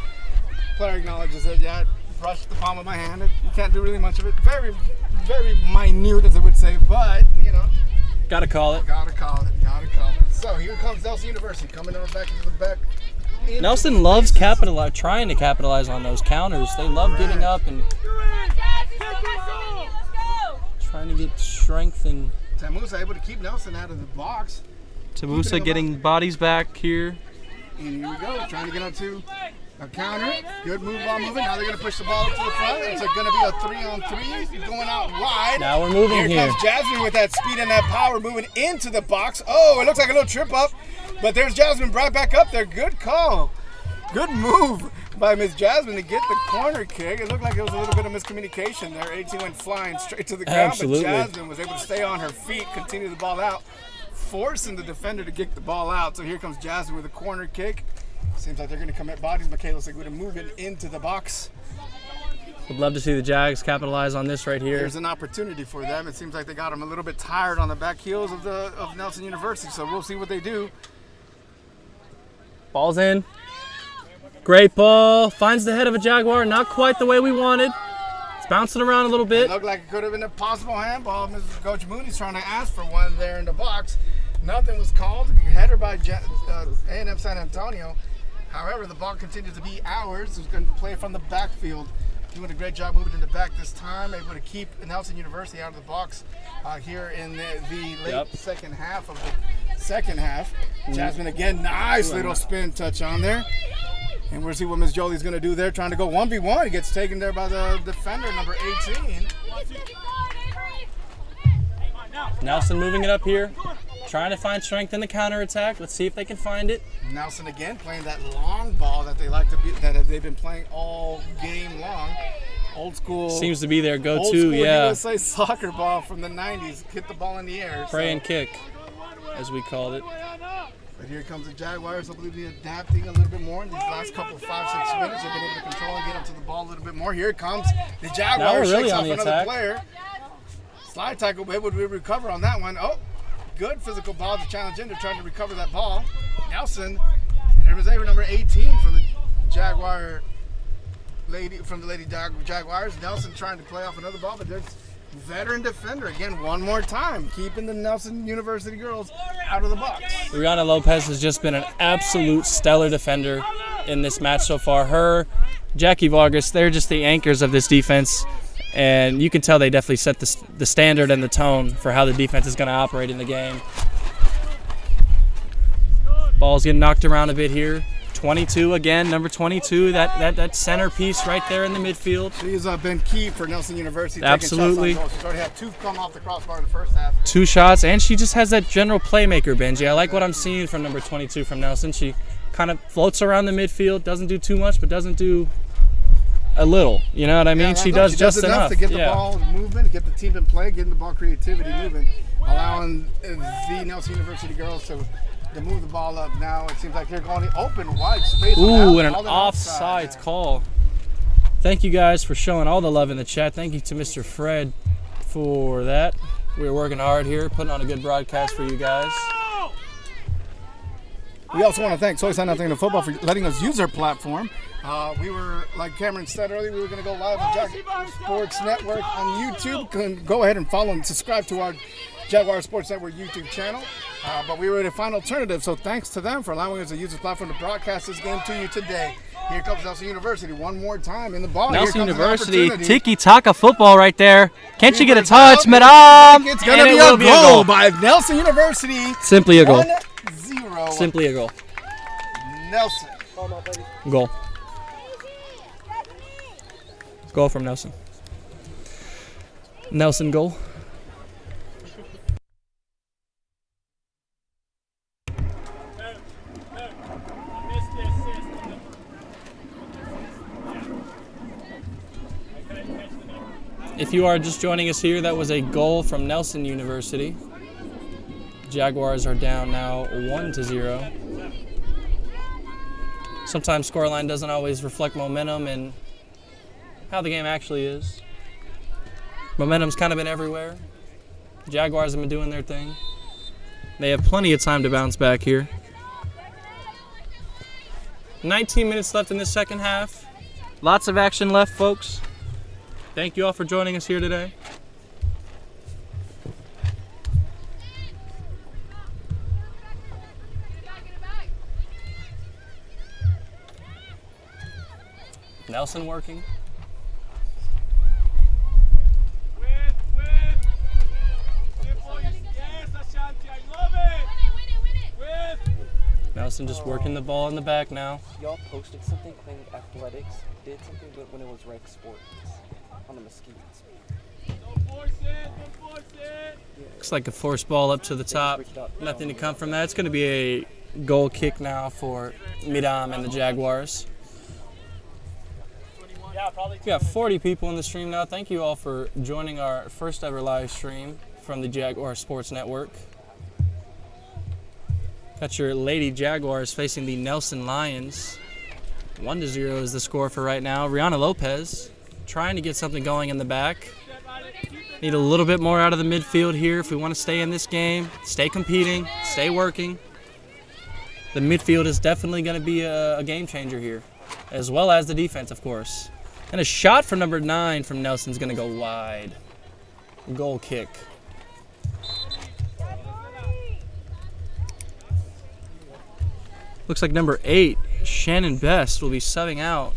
Player acknowledges it. Yeah, brushed the palm of my hand. You can't do really much of it. Very, very minute, as I would say, but, you know. Gotta call it. Gotta call it. Gotta call it. So here comes Nelson University coming on back into the back. Nelson loves trying to capitalize on those counters. They love getting up and trying to get strength. And TAMUSA able to keep Nelson out of the box. TAMUSA getting bodies back here. And here we go, trying to get onto a counter. Good move ball moving. Now they're going to push the ball up to the front. It's going to be a 3-on-3 going out wide. Now we're moving here. Comes Jasmine with that speed and that power moving into the box. Oh, it looks like a little trip up. But there's Jasmine right back up there. Good call. Good move by Miss Jasmine to get the corner kick. It looked like there was a little bit of miscommunication there. 18 went flying straight to the ground, Absolutely. but Jasmine was able to stay on her feet, continue the ball out, forcing the defender to kick the ball out. So here comes Jasmine with a corner kick. Seems like they're going to commit bodies. Michaela Seguda moving into the box. Would love to see the Jags capitalize on this right here. There's an opportunity for them. It seems like they got them a little bit tired on the back heels of Nelson University, so we'll see what they do. Ball's in. Great ball. Finds the head of a Jaguar. Not quite the way we wanted. It's bouncing around a little bit. It looked like it could have been a possible handball. Mrs. Coach Mooney's trying to ask for one there in the box. Nothing was called. Header by A&M San Antonio. However, the ball continues to be ours. Who's going to play from the backfield. Doing a great job moving in the back this time. Able to keep Nelson University out of the box here in the late second half of the second half. Jasmine again, nice little spin touch on there. And we'll see what Miss Jolie's going to do there. Trying to go 1v1. He gets taken there by the defender, number 18. Nelson moving it up here. Trying to find strength in the counterattack. Let's see if they can find it. Nelson again playing that long ball that they like to be, that they've been playing all game long. Old school. Seems to be their Old go-to, school yeah. USA soccer ball from the 90s. Hit the ball in the air. Pray and kick, as we called it. But here comes the Jaguars. I believe they're adapting a little bit more in these last couple 5-6 minutes. They've been able to control and get up to the ball a little bit more. Here it comes. The Now Jaguars we're really shakes on off the another attack. player. Slide tackle, but able to recover on that one. Oh, good physical ball to challenge in. They're trying to recover that ball. Nelson, and there was number 18 from the Jaguar lady, from the Lady Jaguars. Nelson trying to play off another ball, but there's veteran defender again one more time, keeping the Nelson University girls out of the box. Rihanna Lopez has just been an absolute stellar defender in this match so far. Her, Jackie Vargas, they're just the anchors of this defense. And you can tell they definitely set the standard and the tone for how the defense is going to operate in the game. Ball's getting knocked around a bit here. 22 again, number 22, that centerpiece right there in the midfield. She's been key for Nelson University. Absolutely. Taking shots on goal. She's already had 2 come off the crossbar in the first half. 2 shots, and she just has that general playmaker, Benji. I like what I'm seeing from number 22 from Nelson. She kind of floats around the midfield, doesn't do too much, but doesn't do a little, you know what I mean? Yeah, she does just enough to get the ball moving, get the team in play, getting the ball creativity moving, allowing the Nelson University girls to move the ball up. Now it seems like they're going open wide space. Ooh, and an offsides call. Thank you guys for showing all the love in the chat. Thank you to Mr. Fred for that. We're working hard here, putting on a good broadcast for you guys. We also want to thank Soy San Antonio Football for letting us use their platform. We were, like Cameron said earlier, we were going to go live on Jaguar Sports Network on YouTube. Go ahead and follow and subscribe to our Jaguar Sports Network YouTube channel. But we were the final alternative, so thanks to them for allowing us to use this platform to broadcast this game to you today. Here comes Nelson University one more time in the ball. Nelson Here comes University, tiki-taka football right there. Can't you get a touch, madam? It's going to be a goal by Nelson University. Simply a goal. 1-0. Simply a goal. Nelson. Goal. Goal from Nelson. Nelson goal. If you are just joining us here, that was a goal from Nelson University. Jaguars are down now 1-0. Sometimes scoreline doesn't always reflect momentum and how the game actually is. Momentum's kind of been everywhere. Jaguars have been doing their thing. They have plenty of time to bounce back here. 19 minutes left in the second half. Lots of action left, folks. Thank you all for joining us here today. Nelson working. Nelson just working the ball in the back now. Y'all posted something playing athletics, did something when it was rec sports on the Mesquite. Looks like a forced ball up to the top. Nothing to come from that. It's going to be a goal kick now for Miram and the Jaguars. We got 40 people in the stream now. Thank you all for joining our first ever live stream from the Jaguar Sports Network. Got your Lady Jaguars facing the Nelson Lions. 1-0 is the score for right now. Rihanna Lopez trying to get something going in the back. Need a little bit more out of the midfield here if we want to stay in this game, stay competing, stay working. The midfield is definitely going to be a game changer here, as well as the defense, of course. And a shot from number 9 from Nelson's going to go wide. Goal kick. Looks like number 8, Shannon Best, will be subbing out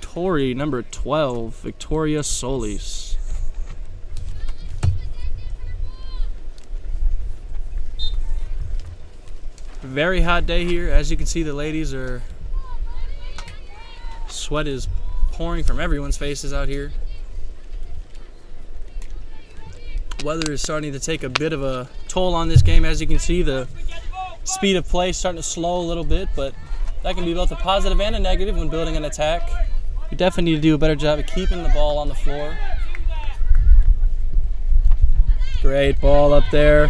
Tori, number 12, Victoria Solis. Very hot day here. As you can see, the ladies are... Sweat is pouring from everyone's faces out here. Weather is starting to take a bit of a toll on this game. As you can see, the speed of play is starting to slow a little bit, but that can be both a positive and a negative when building an attack. We definitely need to do a better job of keeping the ball on the floor. Great ball up there.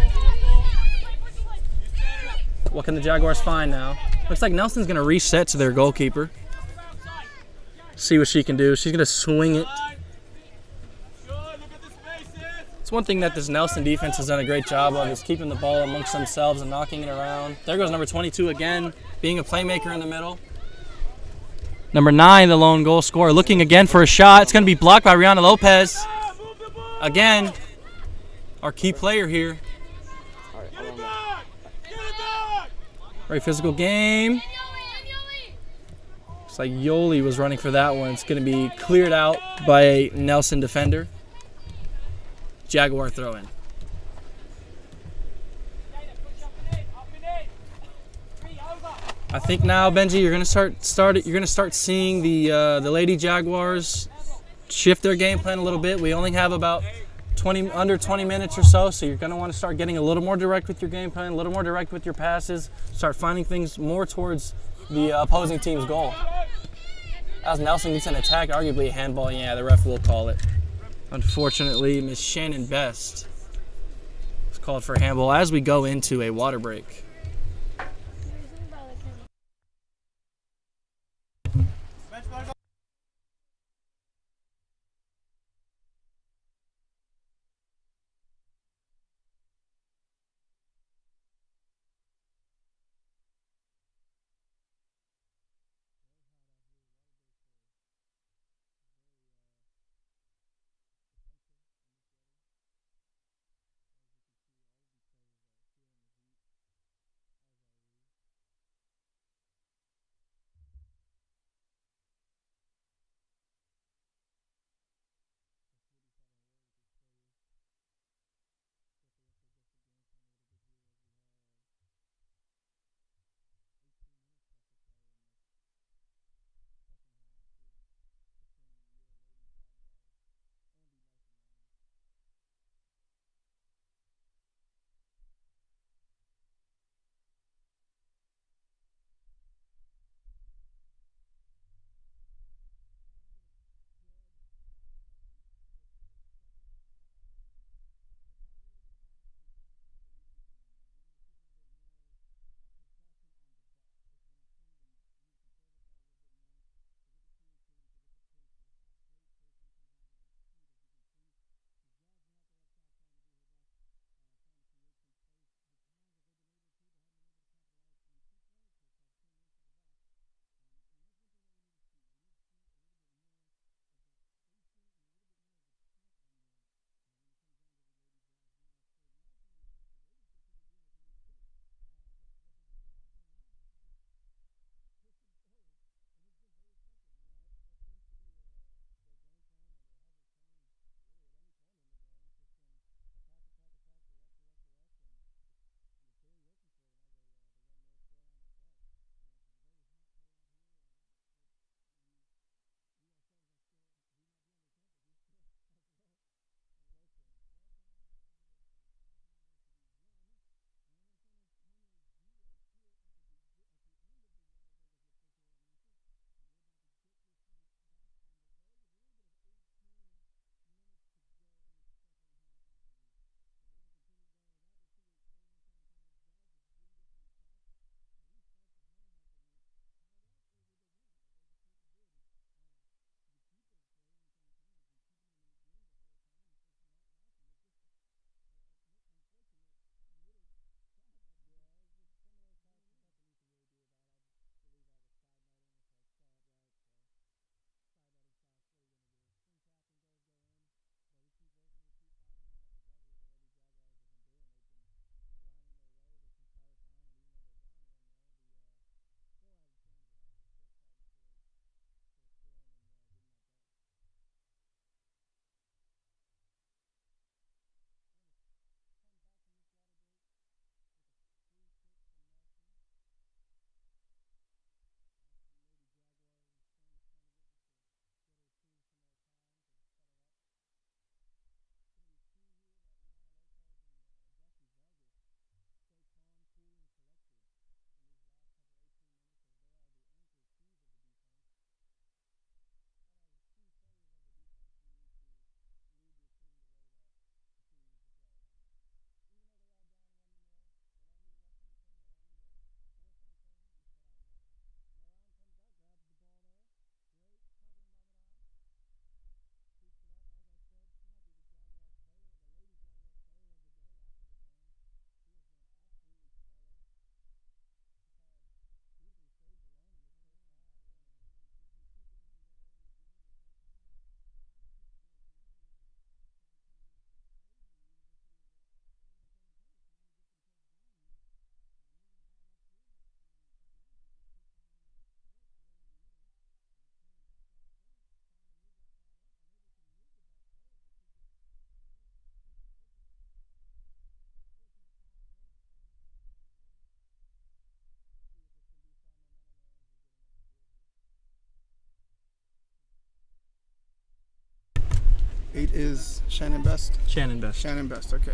What can the Jaguars find now? Looks like Nelson's going to reset to their goalkeeper. See what she can do. She's going to swing it. It's one thing that this Nelson defense has done a great job of is keeping the ball amongst themselves and knocking it around. There goes number 22 again, being a playmaker in the middle. Number 9, the lone goal scorer, looking again for a shot. It's going to be blocked by Rihanna Lopez. Again, our key player here. Very physical game. Looks like Yoli was running for that one. It's going to be cleared out by a Nelson defender. Jaguar throw in. I think now, Benji, you're going to start seeing the Lady Jaguars shift their game plan a little bit. We only have about under 20 minutes or so you're going to want to start getting a little more direct with your game plan, a little more direct with your passes, start finding things more towards the opposing team's goal. As Nelson gets an attack, arguably a handball, yeah, the ref will call it. Unfortunately, Miss Shannon Best was called for a handball as we go into a water break. 8 is Shannon Best. Shannon Best. Shannon Best, okay.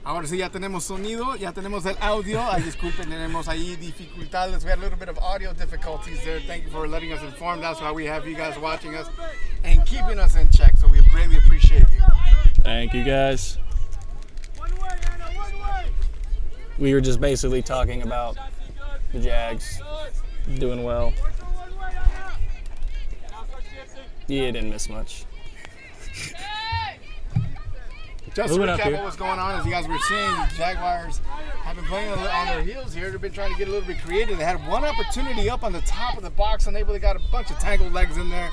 Ahora sí, ya tenemos sonido, ya tenemos el audio. Ay, disculpen, tenemos ahí dificultades. We had a little bit of audio difficulties there. Thank you for letting us inform. That's why we have you guys watching us and keeping us in check. So we greatly appreciate you. Thank you, guys. We were just basically talking about the Jags doing well. Yeah, didn't miss much. Just to recap what was going on, as you guys were seeing, the Jaguars have been playing on their heels here. They've been trying to get a little bit creative. They had one opportunity up on the top of the box, and they got a bunch of tangled legs in there.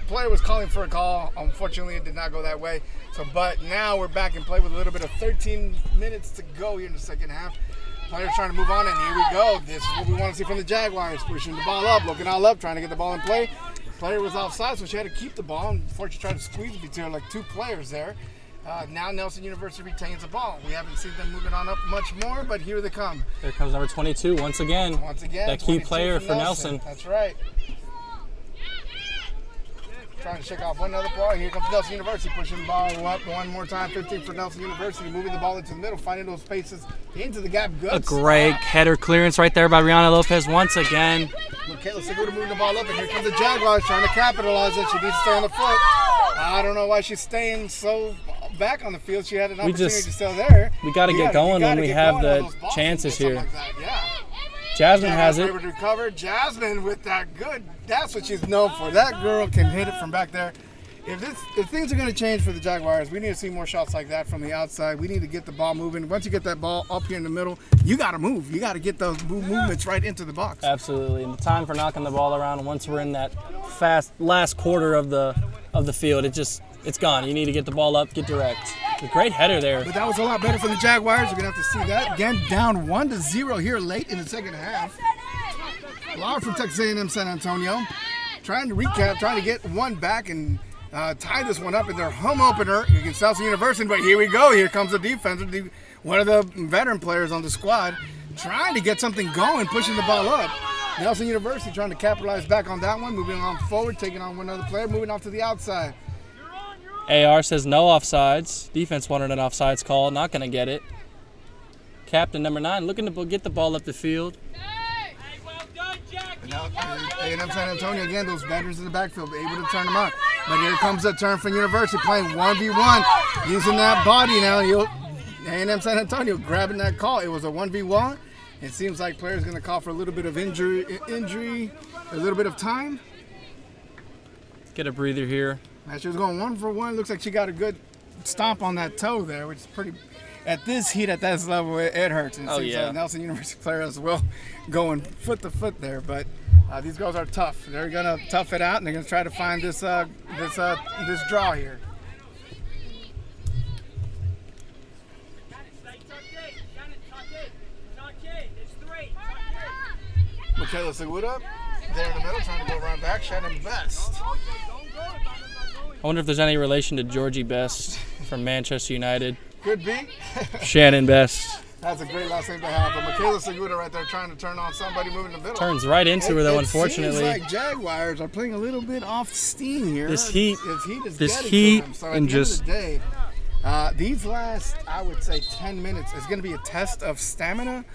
Player was calling for a call. Unfortunately, it did not go that way. But now we're back in play with a little bit of 13 minutes to go here in the second half. Players trying to move on, and here we go. This is what we want to see from the Jaguars. Pushing the ball up, looking all up, trying to get the ball in play. Player was offside, so she had to keep the ball. Unfortunately, tried to squeeze between like two players there. Now Nelson University retains the ball. We haven't seen them moving on up much more, but here they come. There comes number 22 once again. That key player for Nelson. That's right. Trying to shake off one other ball. Here comes Nelson University pushing the ball up one more time. 15 for Nelson University, moving the ball into the middle, finding those spaces into the gap. Good. A great header clearance right there by Rihanna Lopez once again. Michaela Segura moving the ball up, and here comes the Jaguars trying to capitalize it. She needs to stay on the foot. I don't know why she's staying so back on the field. She had an opportunity to stay there. We got to get going when we have the chances here. Like yeah. Jasmine has it. Able to recover. Jasmine with that good. That's what she's known for. That girl can hit it from back there. If things are going to change for the Jaguars, we need to see more shots like that from the outside. We need to get the ball moving. Once you get that ball up here in the middle, you got to move. You got to get those movements right into the box. Absolutely. And the time for knocking the ball around, once we're in that fast last quarter of the of the field. It's gone. You need to get the ball up, get direct. A great header there. But that was a lot better for the Jaguars. You're going to have to see that. Again, down 1-0 here late in the second half. Laura from Texas A&M San Antonio trying to recap, trying to get one back and tie this one up in their home opener against Nelson University. But here we go. Here comes the defense. One of the veteran players on the squad trying to get something going, pushing the ball up. Nelson University trying to capitalize back on that one, moving on forward, taking on one other player, moving off to the outside. AR says no offsides. Defense wanted an offsides call. Not going to get it. Captain number 9 looking to get the ball up the field. Now, A&M San Antonio, again, those veterans in the backfield, able to turn them on. But here comes a turn for University, playing 1v1, using that body now. A&M San Antonio grabbing that call. It was a 1v1. It seems like players going to call for a little bit of injury, a little bit of time. Get a breather here. Now she was going 1-for-1. Looks like she got a good stomp on that toe there, which is pretty. At this heat, at that level, it hurts. And it seems like Nelson University player as well, going foot to foot there. But these girls are tough. They're gonna tough it out, and they're gonna try to find this draw here. Michaela Seguda there in the middle, trying to go around back. Shannon Best. I wonder if there's any relation to Georgie Best from Manchester United. Could be. Shannon Best. That's a great last name to have. But Michaela Seguda right there trying to turn on somebody moving the middle. Turns right into her though, unfortunately. It seems like Jaguars are playing a little bit off steam here. This heat is getting to them. So at and the just end of the day, these last, I would say, 10 minutes is going to be a test of stamina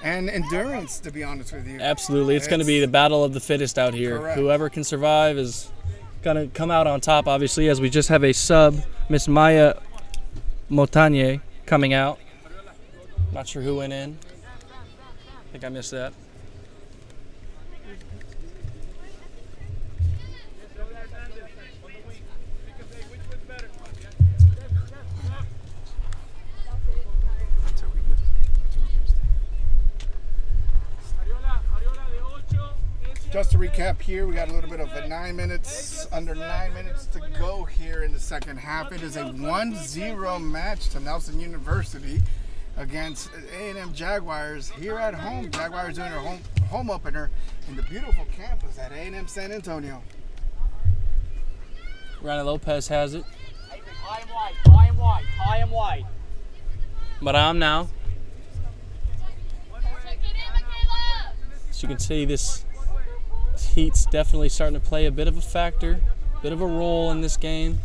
and endurance, to be honest with you. Absolutely. It's going to be the battle of the fittest out here. Correct. Whoever can survive is going to come out on top, obviously, as we just have a sub, Miss Maya Montagne, coming out. Not sure who went in. I think I missed that. Just to recap here, we got a little bit of under 9 minutes to go here in the second half. It is a 1-0 match to Nelson University against A&M Jaguars here at home. Jaguars doing their home opener in the beautiful campus at A&M San Antonio. Rana Lopez has it. High and wide, high and wide, high and wide. Madame now. As you can see, this heat's definitely starting to play a bit of a factor, a bit of a role in this game,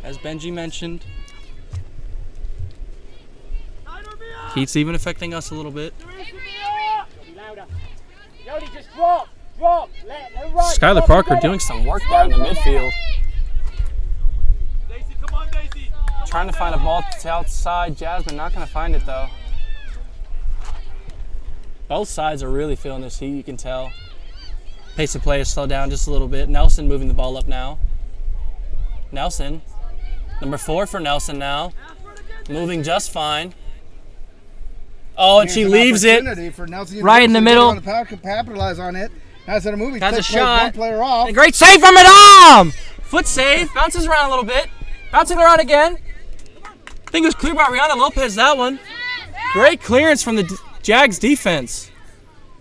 as Benji mentioned. Heat's even affecting us a little bit. Skylar Parker doing some work there in the midfield. Trying to find a ball to outside. Jasmine not going to find it though. Both sides are really feeling this heat, you can tell. Pace of play has slowed down just a little bit. Nelson moving the ball up now. Nelson, number 4 for Nelson now. Moving just fine. Oh, and she leaves it right in the middle. Capitalize on it. Has a movie. Has a shot. One player off. A great save from Madame. Foot save. Bounces around a little bit. Bouncing around again. I think it was clear by Rihanna Lopez, that one. Great clearance from the Jags defense.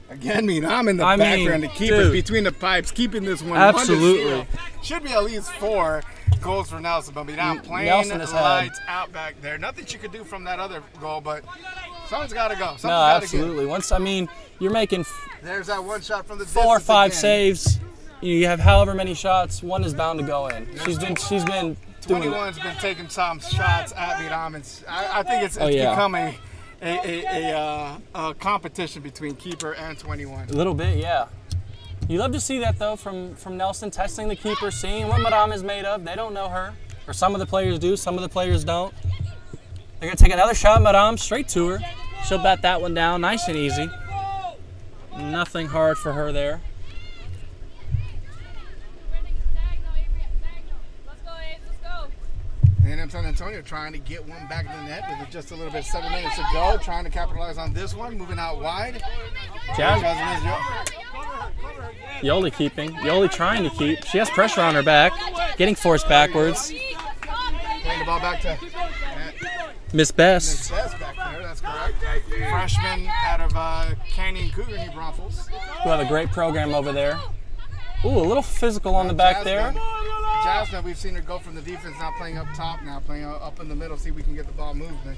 Again, I'm in the background, the keepers between the pipes, keeping this one. Absolutely. Should be at least 4 goals for Nelson, but I'm playing lights out back there. Nothing she could do from that other goal, but someone's got to go. No, absolutely. Once, you're making there's that one shot from the 4 or 5 saves. You have however many shots, one is bound to go in. She's been 21's been taking some shots at me. I think it's becoming a competition between keeper and 21. A little bit, yeah. You love to see that though from Nelson, testing the keeper, seeing what Madame is made of. They don't know her, or some of the players do, some of the players don't. They're gonna take another shot, Madame, straight to her. She'll bat that one down, nice and easy. Nothing hard for her there. A&M San Antonio trying to get one back in the net with just a little bit, 7 minutes to go. Trying to capitalize on this one, moving out wide. Yoli keeping. Yoli trying to keep. She has pressure on her back. Getting forced backwards. Playing the ball back to Miss Best. Best back there. That's correct. Freshman out of Canyon Cougar New Braunfels. Who have a great program over there. Ooh, a little physical on the back there. Jasmine, we've seen her go from the defense, now playing up top, now playing up in the middle, see if we can get the ball moving.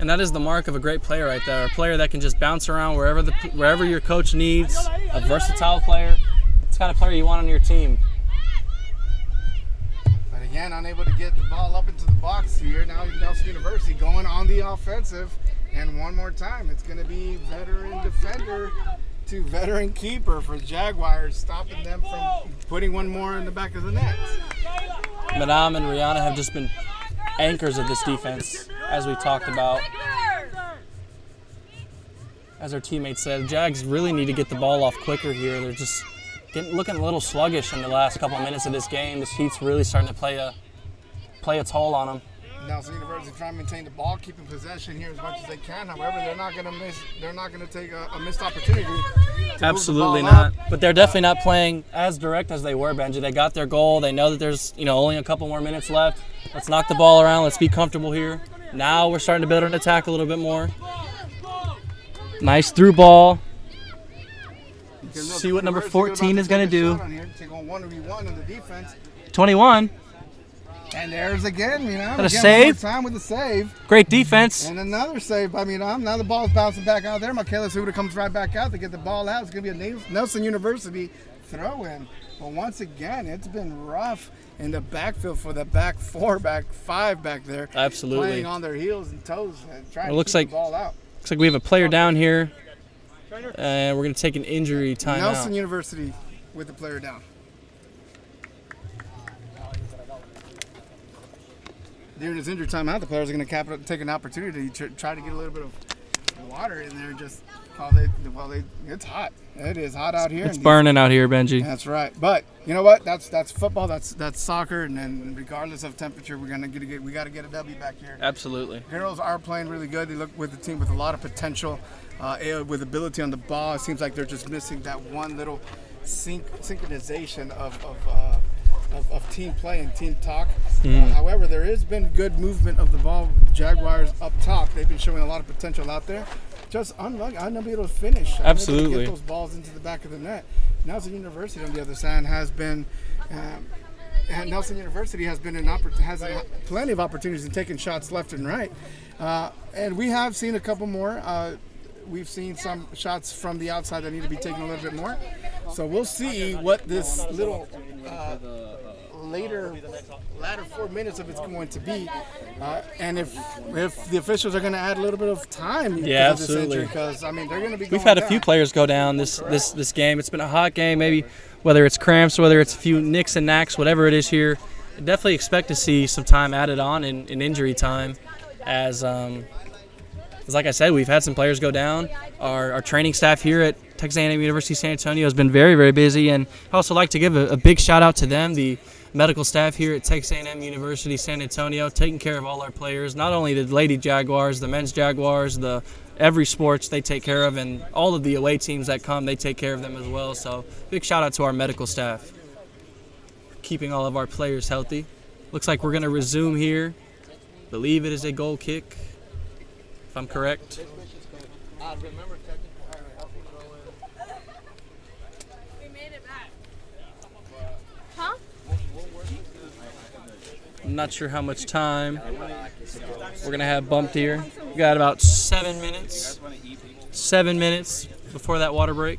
And that is the mark of a great player right there. A player that can just bounce around wherever your coach needs. A versatile player. It's the kind of player you want on your team. But again, unable to get the ball up into the box here. Now Nelson University going on the offensive. And one more time, it's going to be veteran defender to veteran keeper for Jaguars, stopping them from putting one more in the back of the net. Madame and Rihanna have just been anchors of this defense, as we talked about. As our teammates said, Jags really need to get the ball off quicker here. They're just looking a little sluggish in the last couple minutes of this game. This heat's really starting to play a toll on them. Nelson University trying to maintain the ball, keeping possession here as much as they can. However, they're not going to take a missed opportunity. Absolutely not. But they're definitely not playing as direct as they were, Benji. They got their goal. They know that there's only a couple more minutes left. Let's knock the ball around. Let's be comfortable here. Now we're starting to build an attack a little bit more. Nice through ball. See what number 14 is going to do. Take on 1v1 in the defense. 21. And there's again, a save. Time with the save. Great defense. And another save by now the ball's bouncing back out there. Michaela Suda comes right back out to get the ball out. It's going to be a Nelson University throw-in. But once again, it's been rough in the backfield for the back five back there. Absolutely. Playing on their heels and toes and trying to keep the ball out. Looks like we have a player down here. And we're going to take an injury timeout. Nelson University with the player down. During his injury timeout, the players are going to take an opportunity to try to get a little bit of water in there. Just it's hot. It is hot out here. It's burning out here, Benji. That's right. But you know what? That's football. That's soccer. And then regardless of temperature, we got to get a W back here. Absolutely. Girls are playing really good. They look with the team with a lot of potential, with ability on the ball. It seems like they're just missing that one little synchronization of team play and team talk. However, there has been good movement of the ball. Jaguars up top, they've been showing a lot of potential out there. Just unlucky. I'm not be able to finish. Absolutely. To get those balls into the back of the net. Nelson University on the other side has been. Nelson University has been has plenty of opportunities in taking shots left and right, and we have seen a couple more. We've seen some shots from the outside that need to be taken a little bit more. So we'll see what this little latter 4 minutes of it's going to be, and if the officials are going to add a little bit of time. Yeah, absolutely. Because they're going to be. We've had a few players go down this game. It's been a hot game. Maybe whether it's cramps, whether it's a few nicks and knacks, whatever it is here, I definitely expect to see some time added on in injury time, as like I said, we've had some players go down. Our training staff here at Texas A&M University San Antonio has been very, very busy, and I also like to give a big shout out to them, the medical staff here at Texas A&M University San Antonio, taking care of all our players, not only the Lady Jaguars, the men's Jaguars, every sports they take care of, and all of the away teams that come, they take care of them as well. So big shout out to our medical staff, keeping all of our players healthy. Looks like we're going to resume here. Believe it is a goal kick, if I'm correct. I'm not sure how much time we're going to have bumped here. We got about 7 minutes. 7 minutes before that water break.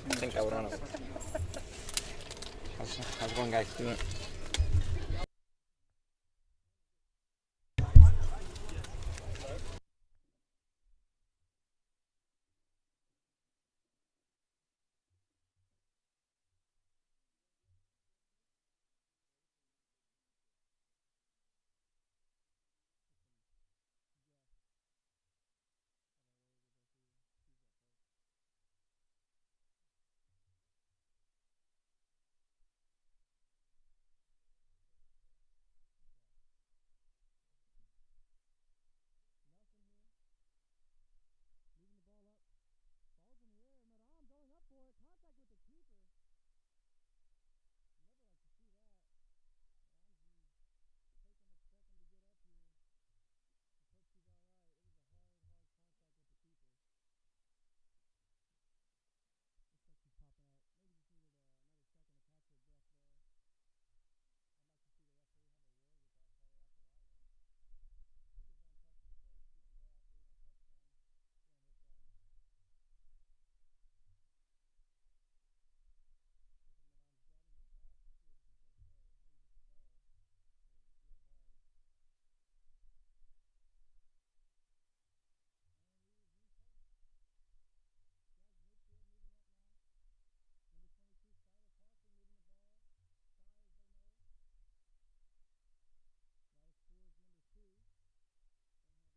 I think I would run it. How's it going, guys? Do it.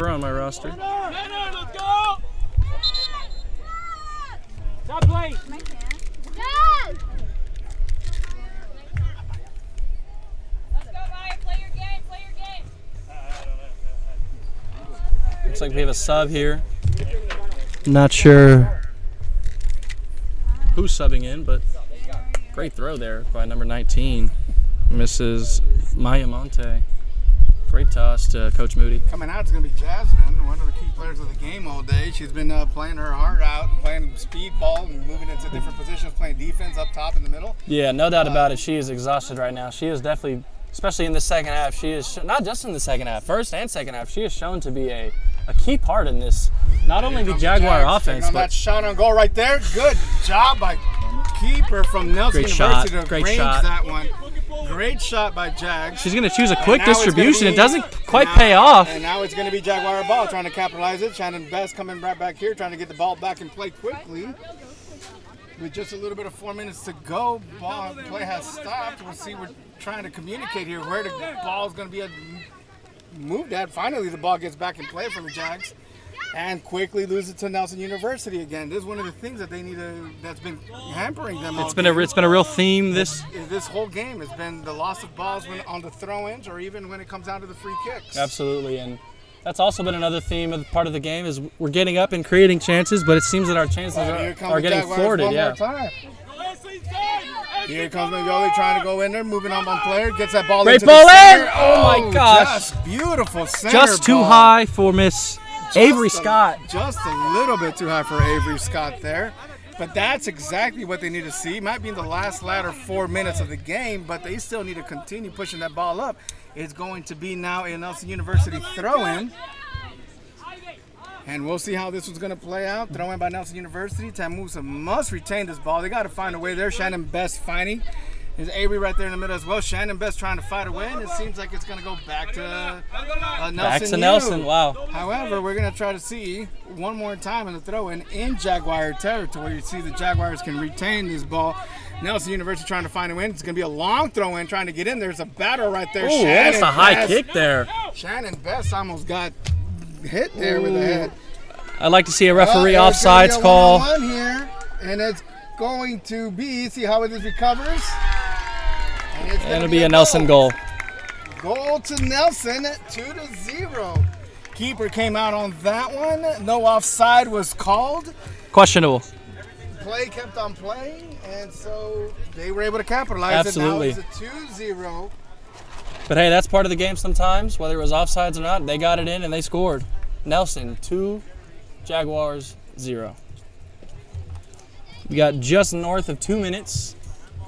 on my roster. Let's go! Stop playing! Yes! Let's go, Ryan. Play your game. Play your game. Looks like we have a sub here. Not sure who's subbing in, but great throw there by number 19, Mrs. Maya Monte. Great toss to Coach Moody. Coming out is going to be Jasmine, one of the key players of the game all day. She's been playing her heart out, playing speed ball and moving into different positions, playing defense up top in the middle. Yeah, no doubt about it. She is exhausted right now. She is definitely, especially in the second half, she is, not just in the second half, first and second half, she is shown to be a key part in this, not only the Jaguar offense, but that shot on goal right there. Good job by keeper from Nelson Great shot. University to Great range shot. that one. Great shot by Jags. she's going to choose a quick And now it's gonna distribution. be- It doesn't quite now- pay off. And now it's going to be Jaguar ball trying to capitalize it. Shannon Best coming right back here, trying to get the ball back in play quickly. With just a little bit of 4 minutes to go, ball play has stopped. We'll see. We're trying to communicate here where the ball is going to be moved at. Finally, the ball gets back in play from the Jags, and quickly lose it to Nelson University again. This is one of the things that they need to. That's been hampering them. It's been a real theme this. This whole game has been the loss of balls when on the throw-ins, or even when it comes down to the free kicks. Absolutely, and that's also been another theme of part of the game is we're getting up and creating chances, but it seems that our chances Here come are the getting Jaguars thwarted. one Yeah. more time. Here comes Mignoli trying to go in there, moving on player, gets that ball Great into ball the in! center. Oh my gosh. Just beautiful center Just too ball. high for Miss Avery Scott. Just a little bit too high for Avery Scott there. But that's exactly what they need to see. Might be in the latter 4 minutes of the game, but they still need to continue pushing that ball up. It's going to be now a Nelson University throw-in. And we'll see how this one's going to play out. Throw in by Nelson University. TAMUSA must retain this ball. They got to find a way there. Shannon Best fighting. There's Avery right there in the middle as well. Shannon Best trying to fight away, and it seems like it's going to go back to Nelson. Back to Nelson. U. Wow. However, we're going to try to see one more time in the throw-in in Jaguar territory. You see the Jaguars can retain this ball. Nelson University trying to find a win. It's going to be a long throw-in trying to get in. There's a battle right there. Oh, almost a high kick there. Shannon Best almost got hit there with the head. I'd like to see a referee There's gonna be offsides a call. one-on-one here, and it's going to be, see how it is recovers. And it's gonna It'll be a Nelson goal. Goal to Nelson, 2-0. Keeper came out on that one. No offside was called. Questionable. Play kept on playing, and so they were able to capitalize. Absolutely. It now it's a 2-0. But hey, that's part of the game sometimes, whether it was offsides or not. They got it in and they scored. Nelson, 2, Jaguars, 0. We got just north of 2 minutes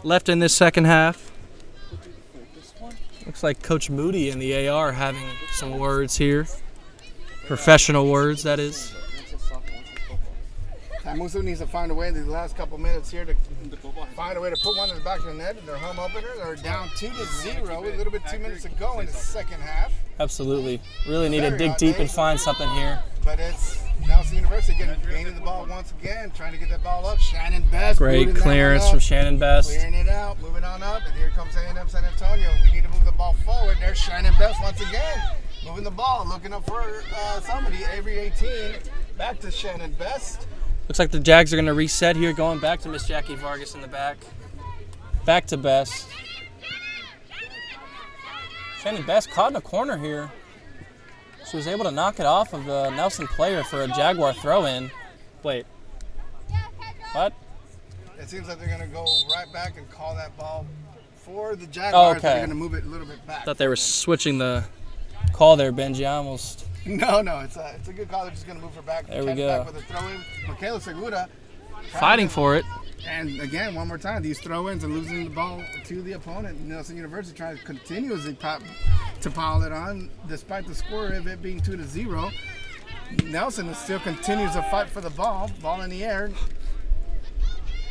left in this second half. Looks like Coach Moody and the AR having some words here. Professional words, that is. TAMUSA needs to find a way in the last couple minutes here to find a way to put one in the back of the net. Their home opener, they're down 2-0. A little bit 2 minutes to go in the second half. Absolutely. Really need to dig deep and find something here. But it's Nelson University gaining the ball once again, trying to get that ball up. Shannon Best. Great moving that clearance one up, from Shannon Best. Clearing it out, moving on up, and here comes A&M San Antonio. We need to move the ball forward. There's Shannon Best once again, moving the ball, looking up for somebody. Avery 18, back to Shannon Best. Looks like the Jags are going to reset here, going back to Miss Jackie Vargas in the back. Back to Best. Shannon Best caught in a corner here. She was able to knock it off of the Nelson player for a Jaguar throw-in. Wait. What? It seems like they're going to go right back and call that ball for the Jaguars. okay. They're going to move it a little bit back. Thought they were switching the call there, Benji. I almost. No, it's a good call. They're just going to move her back. There we Catch go. Back with a throw-in. Michaela Segura. Fighting for it. And again, one more time, these throw-ins and losing the ball to the opponent. Nelson University trying to continuously pile it on, despite the score of it being 2-0. Nelson still continues to fight for the ball in the air.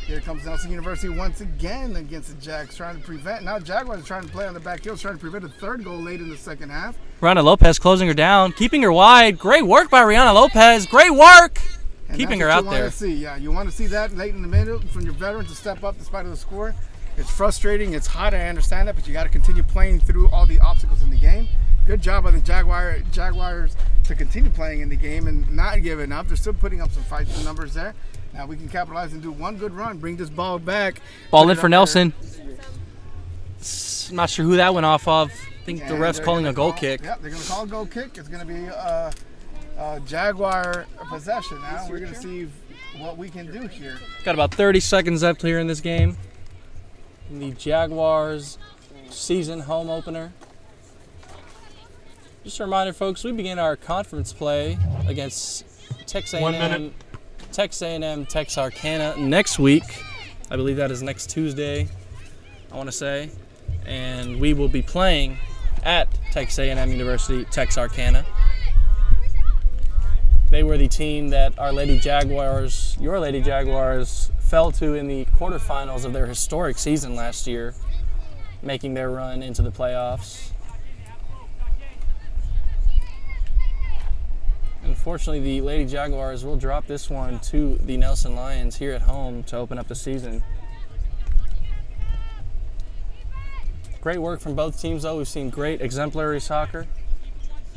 Here comes Nelson University once again against the Jags, trying to prevent. Now Jaguars are trying to play on the back heel, trying to prevent a third goal late in the second half. Rihanna Lopez closing her down, keeping her wide. Great work by Rihanna Lopez. Great work. And Keeping that's her what out you there. want to see. Yeah, you want to see that late in the middle from your veteran to step up despite of the score. It's frustrating. It's hot. I understand that, but you got to continue playing through all the obstacles in the game. Good job by the Jaguars to continue playing in the game and not giving up. They're still putting up some fight numbers there. Now we can capitalize and do one good run, bring this ball back. Ball in for Nelson. I'm not sure who that went off of. I think the ref's calling a goal kick. Yep, they're going to call a goal kick. It's going to be a Jaguar possession now. We're going to see what we can do here. Got about 30 seconds left here in this game. In the Jaguars season home opener. Just a reminder, folks, we begin our conference play against Texas A&M, 1 minute. Texas A&M, Texarkana next week. I believe that is next Tuesday, I want to say. And we will be playing at Texas A&M University, Texarkana. They were the team that our Lady Jaguars, your Lady Jaguars, fell to in the quarterfinals of their historic season last year, making their run into the playoffs. Unfortunately, the Lady Jaguars will drop this one to the Nelson Lions here at home to open up the season. Great work from both teams, though. We've seen great exemplary soccer.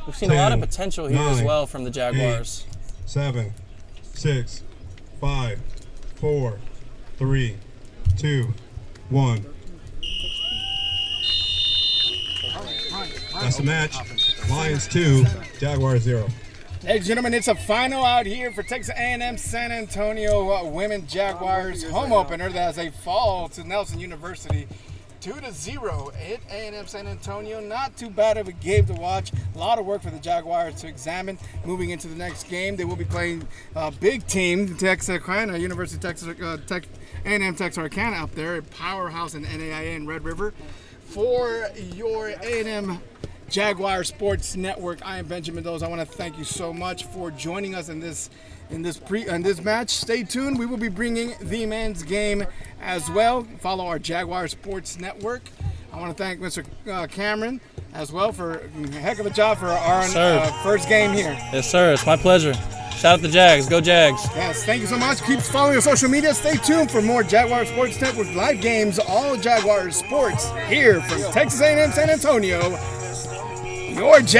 We've seen a lot of potential here as well from the Jaguars. 8, 7, 6, 5, 4, 3, 2, 1. That's the match. Lions 2, Jaguars 0. Hey, gentlemen, it's a final out here for Texas A&M San Antonio Women Jaguars home opener as they fall to Nelson University 2-0 at A&M San Antonio. Not too bad of a game to watch. A lot of work for the Jaguars to examine moving into the next game. They will be playing a big team, Texarkana, University of Texas, A&M Texarkana up there, a powerhouse in NAIA in Red River. For your A&M Jaguar Sports Network, I am Benjamin Doze. I want to thank you so much for joining us in this match. Stay tuned. We will be bringing the men's game as well. Follow our Jaguar Sports Network. I want to thank Mr. Cameron as well for a heck of a job for our first game here. Yes, sir. It's my pleasure. Shout out the Jags. Go Jags. Yes, thank you so much. Keep following our social media. Stay tuned for more Jaguar Sports Network live games, all Jaguar sports here from Texas A&M San Antonio. Your